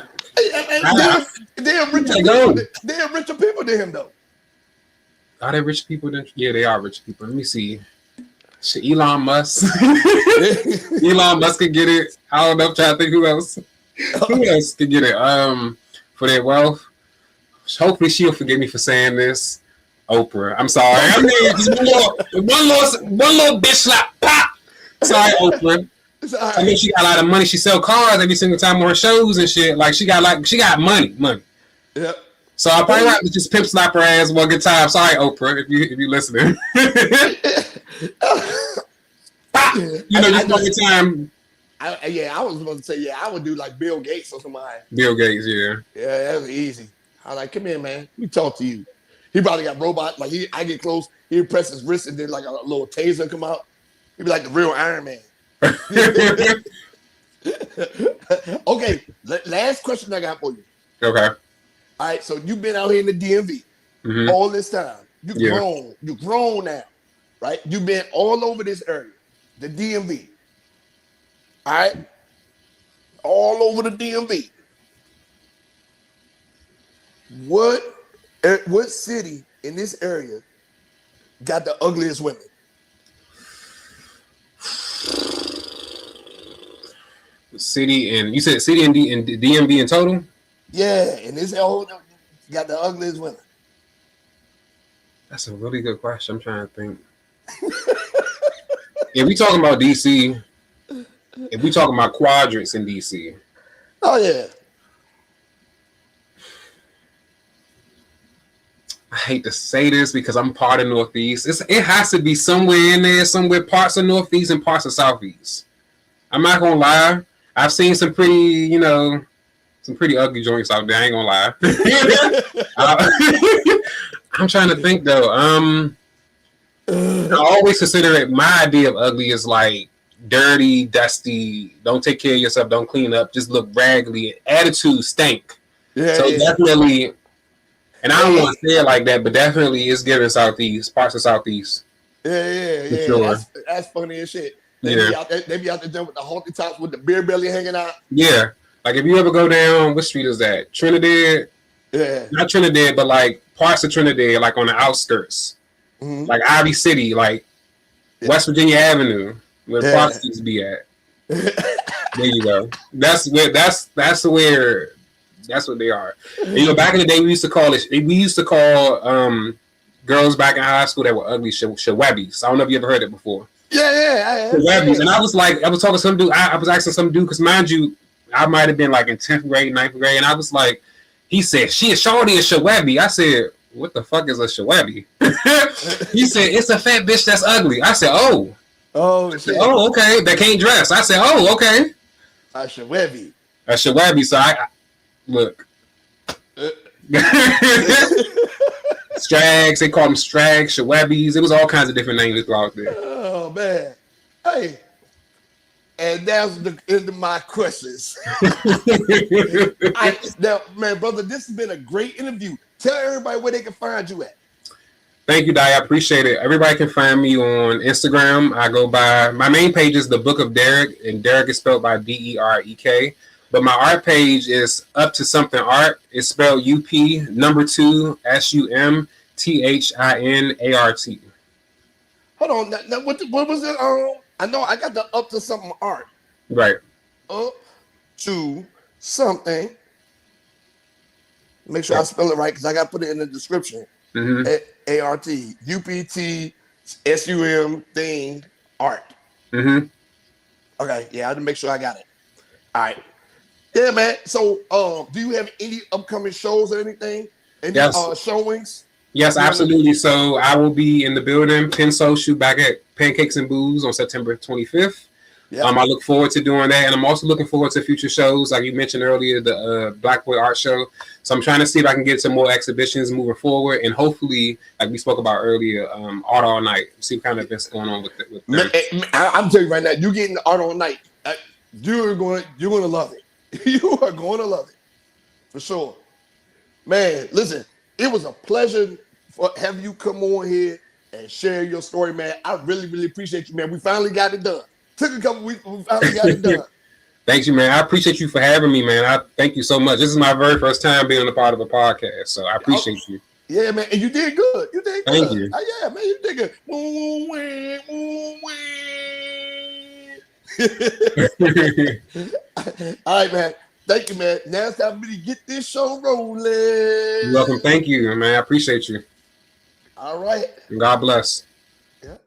they're richer people than him, though. Are they rich people? Yeah, they are rich people. Let me see. Shit, Elon Musk. Elon Musk could get it. I don't know. I'm trying to think who else. Who else could get it? For their wealth. Hopefully she'll forgive me for saying this. Oprah. I'm sorry. I mean, just one little bitch slap. Pop. Sorry, Oprah. I mean, she got a lot of money. She sell cars every single time on her shows and shit. Like she got money. Yep. So I'll probably have to just pimp slap her ass one good time. Sorry, Oprah, if you listening. You know, just one good time. I was going to say, yeah, I would do like Bill Gates or somebody. Bill Gates, yeah. Yeah, that was easy. I like, come here, man. We talk to you. He probably got robot. Like I get close, he press his wrist and then like a little taser come out. He'd be like the real Iron Man. Okay, last question I got for you. Okay. All right, so you've been out here in the DMV all this time. You're grown now, right? You've been all over this area, the DMV. All right, all over the DMV. What city in this area got the ugliest women? City and you said city and DMV in total? Yeah, and this whole got the ugliest women. That's a really good question. I'm trying to think. If we talking about DC, if we talking about quadrants in DC. Oh yeah. I hate to say this because I'm part of Northeast. It has to be somewhere in there, somewhere parts of Northeast and parts of Southeast. I'm not gonna lie. I've seen some pretty, some pretty ugly joints out there. I ain't gonna lie. I'm trying to think though. I always consider it. My idea of ugly is like dirty, dusty. Don't take care of yourself. Don't clean up. Just look raggedy. Attitude stink. Yeah. So definitely. And I don't want to say it like that, but definitely it's given Southeast, parts of Southeast. Yeah. Sure. That's funny as shit. They be out there with the halter tops with the beer belly hanging out. Yeah. Like if you ever go down, what street is that? Trinidad? Yeah. Not Trinidad, but like parts of Trinidad, like on the outskirts. Mm-hmm. Like Ivy City, like West Virginia Avenue, where prostitutes be at. There you go. That's what they are. And, back in the day, we used to call girls back in high school that were ugly shawabbies. I don't know if you ever heard it before. Yeah. And I was talking to some dude. I was asking some dude because, mind you, I might have been like in 10th grade, 9th grade, and I was like, he said, "She is shorty a shawabby." I said, "What the fuck is a shawabby?" He said, "It's a fat bitch that's ugly." I said, "Oh, shit. Oh, okay. That can't dress." I said, "Oh, okay." A shawabby. So I look. Strags, they call them strags, shawabbies. It was all kinds of different names out there. Oh man, hey, and that's the end of my questions. Now, man, brother, this has been a great interview. Tell everybody where they can find you at. Thank you, Di. I appreciate it. Everybody can find me on Instagram. I go by my main page is the Book of Derek, and Derek is spelled by Derek. But my art page is Up to Something Art. It's spelled UP2 SUMTHINART. Hold on. Now what was it? I know I got the Up to Something Art. Right. Up to something. Make sure I spell it right because I got to put it in the description. Mm-hmm. ART. UPT SUM thing art. Mm-hmm. Okay. Yeah, I had to make sure I got it. All right. Yeah, man. So, do you have any upcoming shows or anything? Any showings? Yes, absolutely. So I will be in the building, Pen Social, back at Pancakes and Booze on September 25th. Yep. I look forward to doing that, and I'm also looking forward to future shows, like you mentioned earlier, the Black Boy Art Show. So I'm trying to see if I can get some more exhibitions moving forward, and hopefully, like we spoke about earlier, Art All Night. See what kind of events going on with it. I'm telling you right now, you getting Art All Night, you're going to love it. You are going to love it for sure, man. Listen, it was a pleasure for having you come on here and share your story, man. I really, really appreciate you, man. We finally got it done. Took a couple weeks, but we finally got it done. Thank you, man. I appreciate you for having me, man. I thank you so much. This is my very first time being a part of a podcast, so I appreciate you. Yeah, man, and you did good. Thank you. Yeah, man, you did good. All right, man. Thank you, man. Now it's time for me to get this show rolling. You're welcome. Thank you, man. I appreciate you. All right. God bless. Yeah.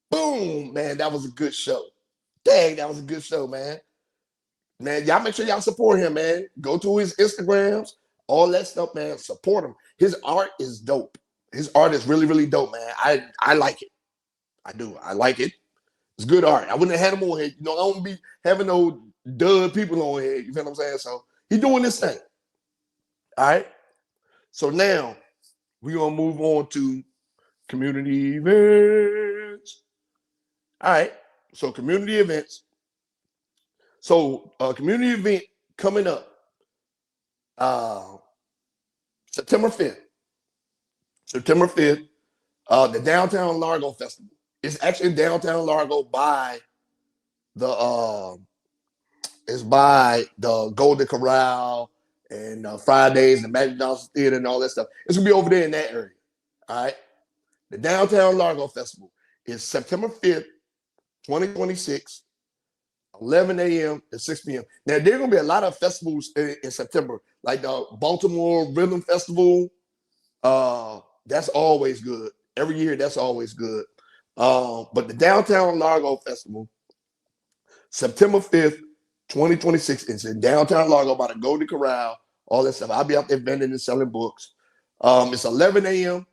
Boom, man. That was a good show. Dang, that was a good show, man. Man, y'all make sure y'all support him, man. Go to his Instagrams, all that stuff, man. Support him. His art is dope. His art is really, really dope, man. I like it. I do. I like it. It's good art. I wouldn't have had him on here. You know, I don't be having no dud people on here. You feel what I'm saying? So he doing this thing. All right. So now we're gonna move on to community events. All right. So community events. So community event coming up uh September 5th. September 5th, the Downtown Largo Festival. It's actually downtown Largo by the it's by the Golden Corral and Fridays and Magic Johnson Theater and all that stuff. It's gonna be over there in that area. All right. The Downtown Largo Festival is September 5th, 2026, 11 a.m. to 6 p.m. Now, there are going to be a lot of festivals in September, like the Baltimore Rhythm Festival. That's always good. Every year, that's always good. But the Downtown Largo Festival, September 5th, 2026, it's in downtown Largo by the Golden Corral, all that stuff. I'll be out there vending and selling books. It's 11 a.m.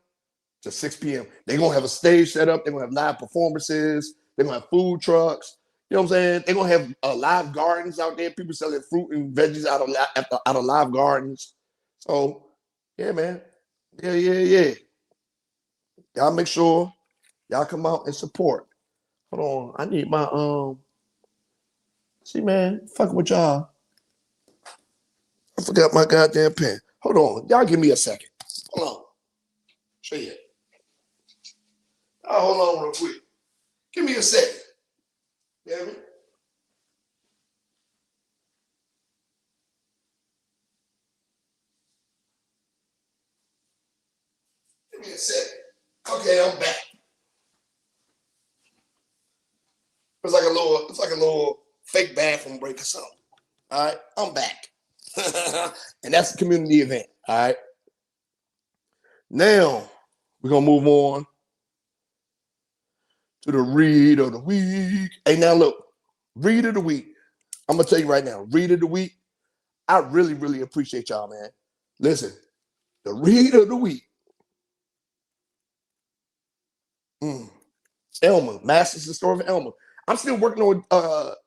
to 6 p.m. They're going to have a stage set up. They're going to have live performances. They're going to have food trucks. You know what I'm saying? They're going to have live gardens out there. People selling fruit and veggies out of live gardens. So, yeah, man. Yeah. Y'all make sure y'all come out and support. Hold on. I need my, see, man, fucking with y'all. I forgot my goddamn pen. Hold on. Y'all give me a second. Hold on. Show you. Oh, hold on real quick. Give me a second. Damn it. Give me a second. Okay, I'm back. It's like a little fake bathroom break or something. All right, I'm back. And that's the community event. All right. Now we're gonna move on to the read of the week. Hey, now look, read of the week. I'm gonna tell you right now, read of the week. I really, really appreciate y'all, man. Listen, the read of the week. Elmer, Masters the Story of Elmer. I'm still working on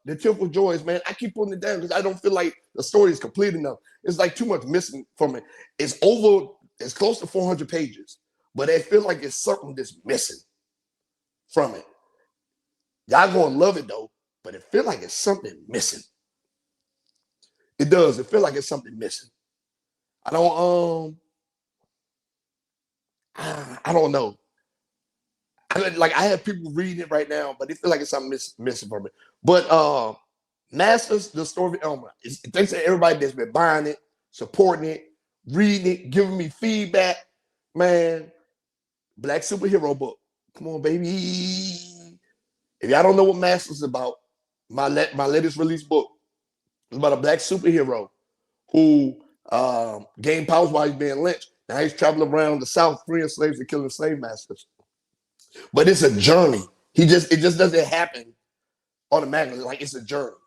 the Tearful Joys, man. I keep putting it down because I don't feel like the story is complete enough. It's like too much missing from it. It's close to 400 pages, but I feel like it's something that's missing from it. Y'all gonna love it though, but it feel like it's something missing. It does. It feel like it's something missing. I don't I don't know. I have people reading it right now, but they feel like it's something missing from it. But Masters, the Story of Elmer. Thanks to everybody that's been buying it, supporting it, reading it, giving me feedback. Man, Black superhero book. Come on, baby. If y'all don't know what Masters is about, my latest release book is about a black superhero who gained powers while he's being lynched. Now he's traveling around the South freeing slaves and killing slave masters. But it's a journey. It just doesn't happen automatically. Like it's a journey.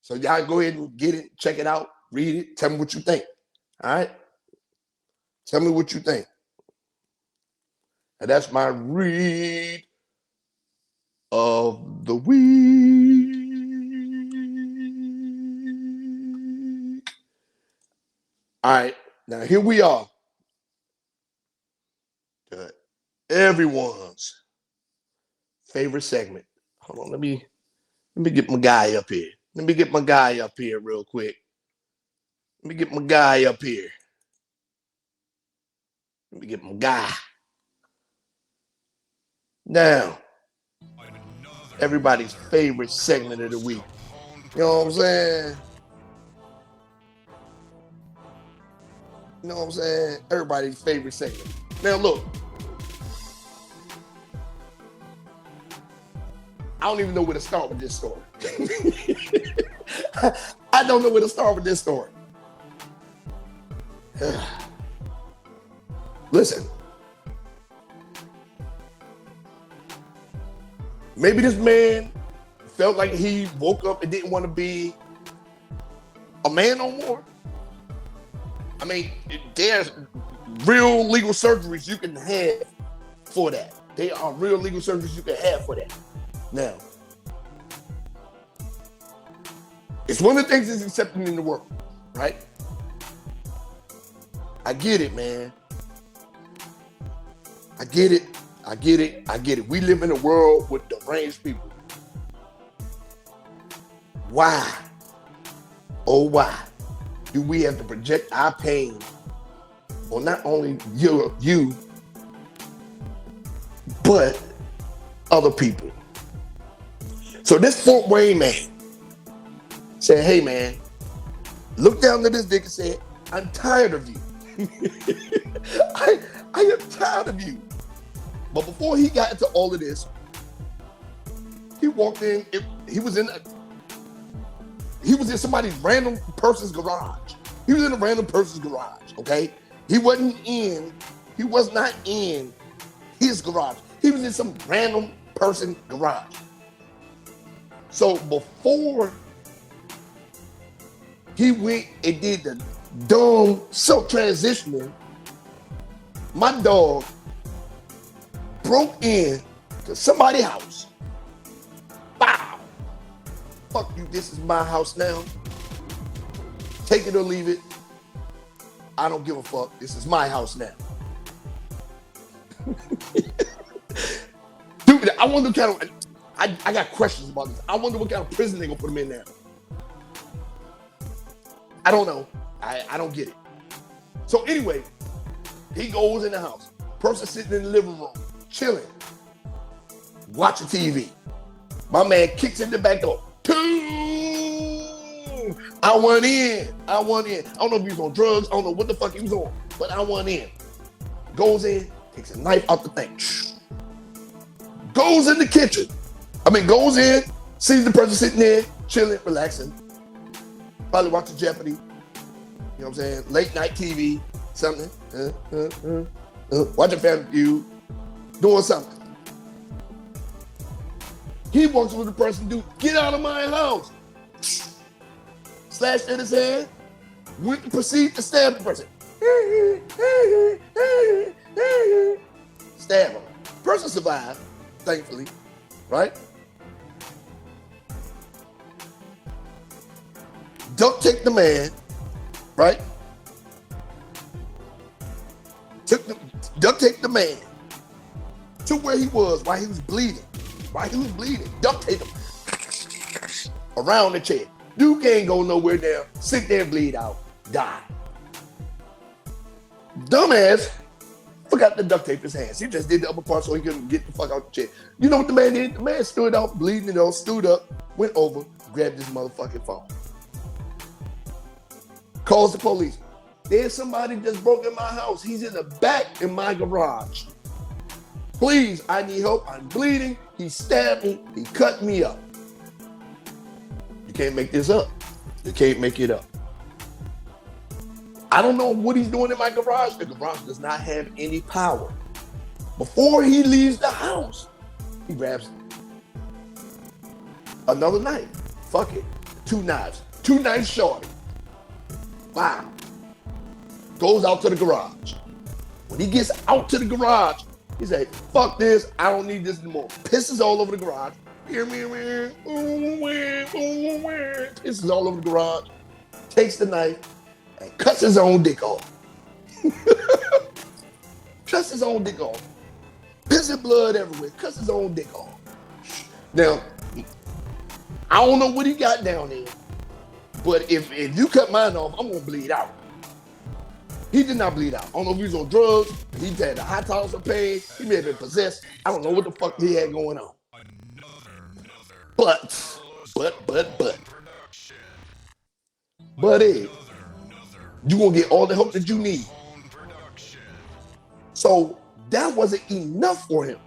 So y'all go ahead and get it, check it out, read it, tell me what you think. All right? Tell me what you think. And that's my read of the week. All right, now here we are. Everyone's favorite segment. Hold on, let me get my guy up here. Let me get my guy up here real quick. Let me get my guy up here. Let me get my guy. Now, everybody's favorite segment of the week. You know what I'm saying? You know what I'm saying? Everybody's favorite segment. Now, look. I don't even know where to start with this story. I don't know where to start with this story. Listen. Maybe this man felt like he woke up and didn't want to be a man no more. I mean, there's real legal surgeries you can have for that. There are real legal surgeries you can have for that. Now, It's one of the things that's accepted in the world, right? I get it, man. I get it. I get it. I get it. We live in a world with deranged people. Why? Oh, why do we have to project our pain on not only you, but other people? So this Fort Wayne man said, hey, man, looked down at this dick and said, I'm tired of you. I am tired of you. But before he got into all of this, he walked in. He was in somebody's random person's garage. He was in a random person's garage. Okay, he was not in his garage. He was in some random person's garage. So before he went and did the dumb self-transitioning, my dog broke in to somebody's house. Bow. Fuck you, this is my house now. Take it or leave it. I don't give a fuck. This is my house now. Dude, I wonder what kind of, I got questions about this. I wonder what kind of prison they gonna put him in now. I don't know. I don't get it. So anyway, he goes in the house. Person sitting in the living room, chilling, watching TV. My man kicks in the back door. I went in. I don't know if he was on drugs. I don't know what the fuck he was on, but I went in. Goes in, takes a knife out the thing. Goes in the kitchen. Goes in, sees the person sitting there, chilling, relaxing. Probably watching Jeopardy. You know what I'm saying? Late night TV, something. Watching Family Feud, doing something. He walks with the person, dude, get out of my house. Slashed in his hand, went to proceed to stab the person. Stab him. Person survived, thankfully, right? Duct tape the man, right? Duct tape the man to where he was while he was bleeding. Duct tape him around the chair. Dude can't go nowhere now. Sit there and bleed out. Die. Dumbass forgot to duct tape his hands. He just did the upper part so he couldn't get the fuck out the chair. You know what the man did? The man stood out, bleeding, stood up, went over, grabbed his motherfucking phone. Calls the police. There's somebody just broke in my house. He's in the back in my garage. Please, I need help. I'm bleeding. He stabbed me. He cut me up. You can't make this up. You can't make it up. I don't know what he's doing in my garage. The garage does not have any power. Before he leaves the house, he grabs another knife. Fuck it. 2 knives. 2 knives short. Wow. Goes out to the garage. When he gets out to the garage, he said, fuck this. I don't need this anymore. Pisses all over the garage. Pisses all over the garage. Takes the knife and cuts his own dick off. Cuts his own dick off. Pissing blood everywhere. Cuts his own dick off. Now, I don't know what he got down there, but if you cut mine off, I'm going to bleed out. He did not bleed out. I don't know if he was on drugs. He had a high tolerance for pain. He may have been possessed. I don't know what the fuck he had going on. But, Ed, you're going to get all the help that you need. So that wasn't enough for him.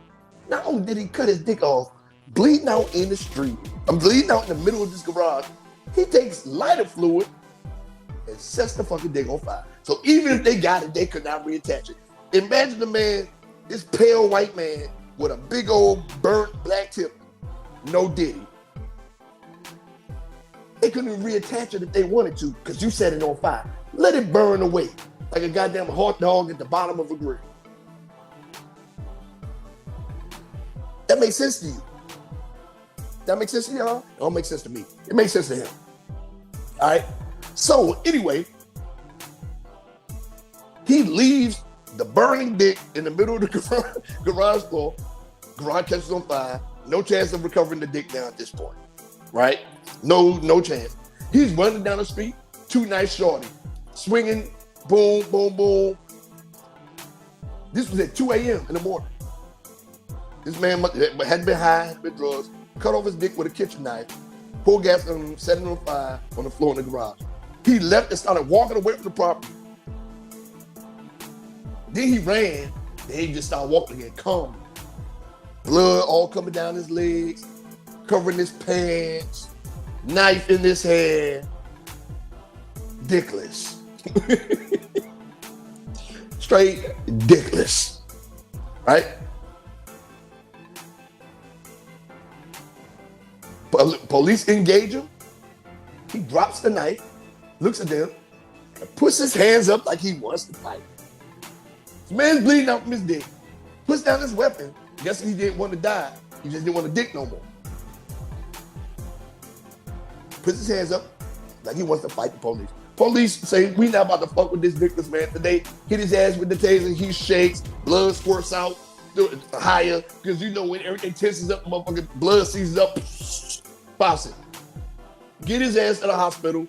Not only did he cut his dick off, bleeding out in the street, I'm bleeding out in the middle of this garage, he takes lighter fluid and sets the fucking dick on fire. So even if they got it, they could not reattach it. Imagine the man, this pale white man with a big old burnt black tip, no diddy. They couldn't reattach it if they wanted to because you set it on fire. Let it burn away like a goddamn hot dog at the bottom of a grill. That makes sense to you? That makes sense to y'all? It don't make sense to me. It makes sense to him. All right. So anyway, he leaves the burning dick in the middle of the garage floor. Garage catches on fire. No chance of recovering the dick now at this point. Right? No chance. He's running down the street. Two nice shorty. Swinging. Boom, boom, boom. This was at 2 a.m. in the morning. This man had been high, had been drugs, cut off his dick with a kitchen knife, poured gas on him, set it on fire on the floor in the garage. He left and started walking away from the property. Then he ran. Then he just started walking again, calm. Blood all coming down his legs, covering his pants, knife in his hand. Dickless. Straight dickless. Right? Police engage him. He drops the knife, looks at them, and puts his hands up like he wants to fight. This man's bleeding out from his dick. Puts down his weapon. Guess he didn't want to die. He just didn't want to dick no more. Puts his hands up like he wants to fight the police. Police say, we not about to fuck with this dickless man today. Hit his ass with the taser. He shakes. Blood squirts out higher. Because you know when everything tenses up, motherfucking blood seizes up. Faucet. Get his ass to the hospital.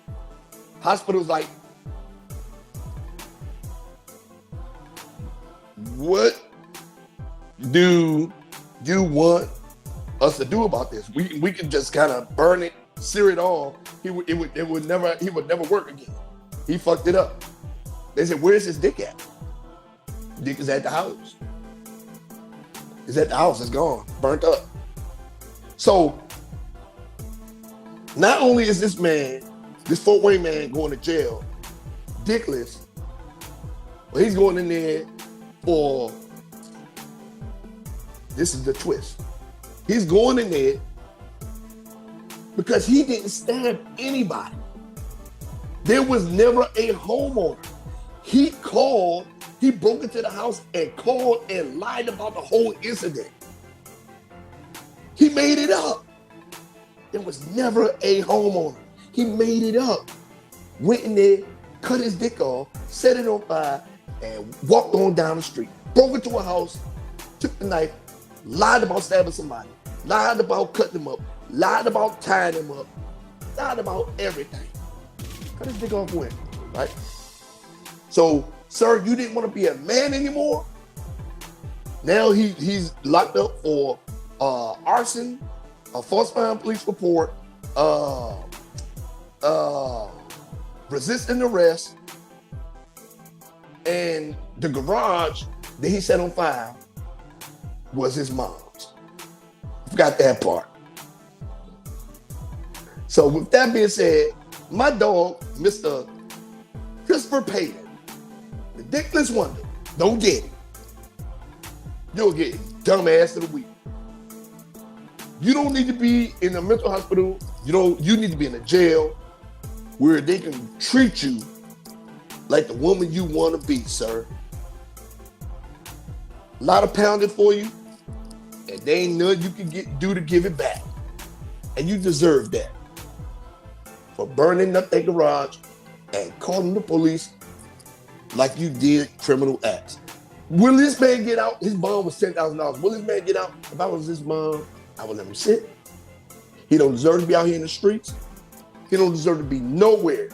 Hospital's like, what do you want us to do about this? We can just kind of burn it, sear it off. It would never work again. He fucked it up. They said, where's his dick at? Dick is at the house. It's at the house. It's gone, burnt up. So not only is this man, this Fort Wayne man, going to jail, dickless, but he's going in there for, this is the twist. He's going in there because he didn't stab anybody. There was never a homeowner. He broke into the house and called and lied about the whole incident. He made it up. There was never a homeowner. He made it up. Went in there, cut his dick off, set it on fire, and walked on down the street. Broke into a house, took the knife, lied about stabbing somebody, lied about cutting him up, lied about tying him up, lied about everything. Cut his dick off when, right? So, sir, you didn't want to be a man anymore? Now he's locked up for arson, a falsifying police report, resisting arrest, and the garage that he set on fire was his mom's. Forgot that part. So with that being said, my dog, Mr. Christopher Peden, the Dickless Wonder, don't get it. You'll get dumbass of the week. You don't need to be in a mental hospital. You need to be in a jail where they can treat you like the woman you want to be, sir. A lot of pounding for you, and there ain't nothing you can do to give it back. And you deserve that. For burning up that garage and calling the police like you did criminal acts. Will this man get out? His bond was $10,000. Will this man get out? If I was his mom, I would let him sit. He don't deserve to be out here in the streets. He don't deserve to be nowhere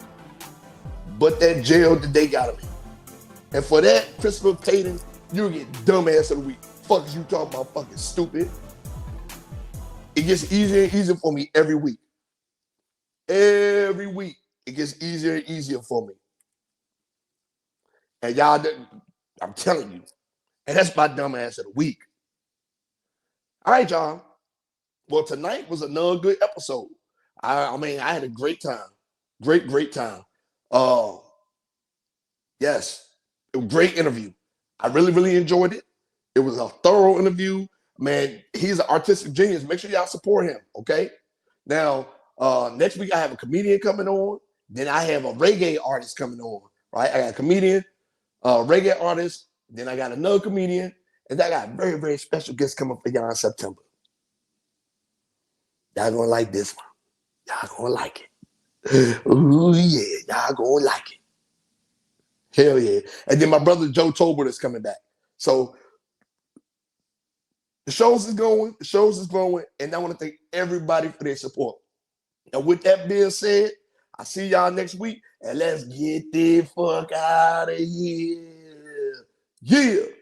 but that jail that they got him in. And for that, Christopher Peden, you'll get dumbass of the week. Fuck is you talking about, fucking stupid? It gets easier and easier for me every week. Every week, it gets easier and easier for me. And y'all, I'm telling you, and that's my dumbass of the week. All right, y'all. Well, tonight was another good episode. I mean, I had a great time. Great time. Yes, it was a great interview. I really enjoyed it. It was a thorough interview. Man, he's an artistic genius. Make sure y'all support him, okay? Now, next week I have a comedian coming on. Then I have a reggae artist coming on, right? I got a comedian, reggae artist. Then I got another comedian. And I got a very special guest coming for y'all in September. Y'all gonna like this one. Y'all gonna like it. Ooh, yeah, y'all gonna like it. Hell yeah. And then my brother Joe Tolbert is coming back. So the shows is growing, and I want to thank everybody for their support. And with that being said, I see y'all next week, and let's get the fuck out of here. Yeah.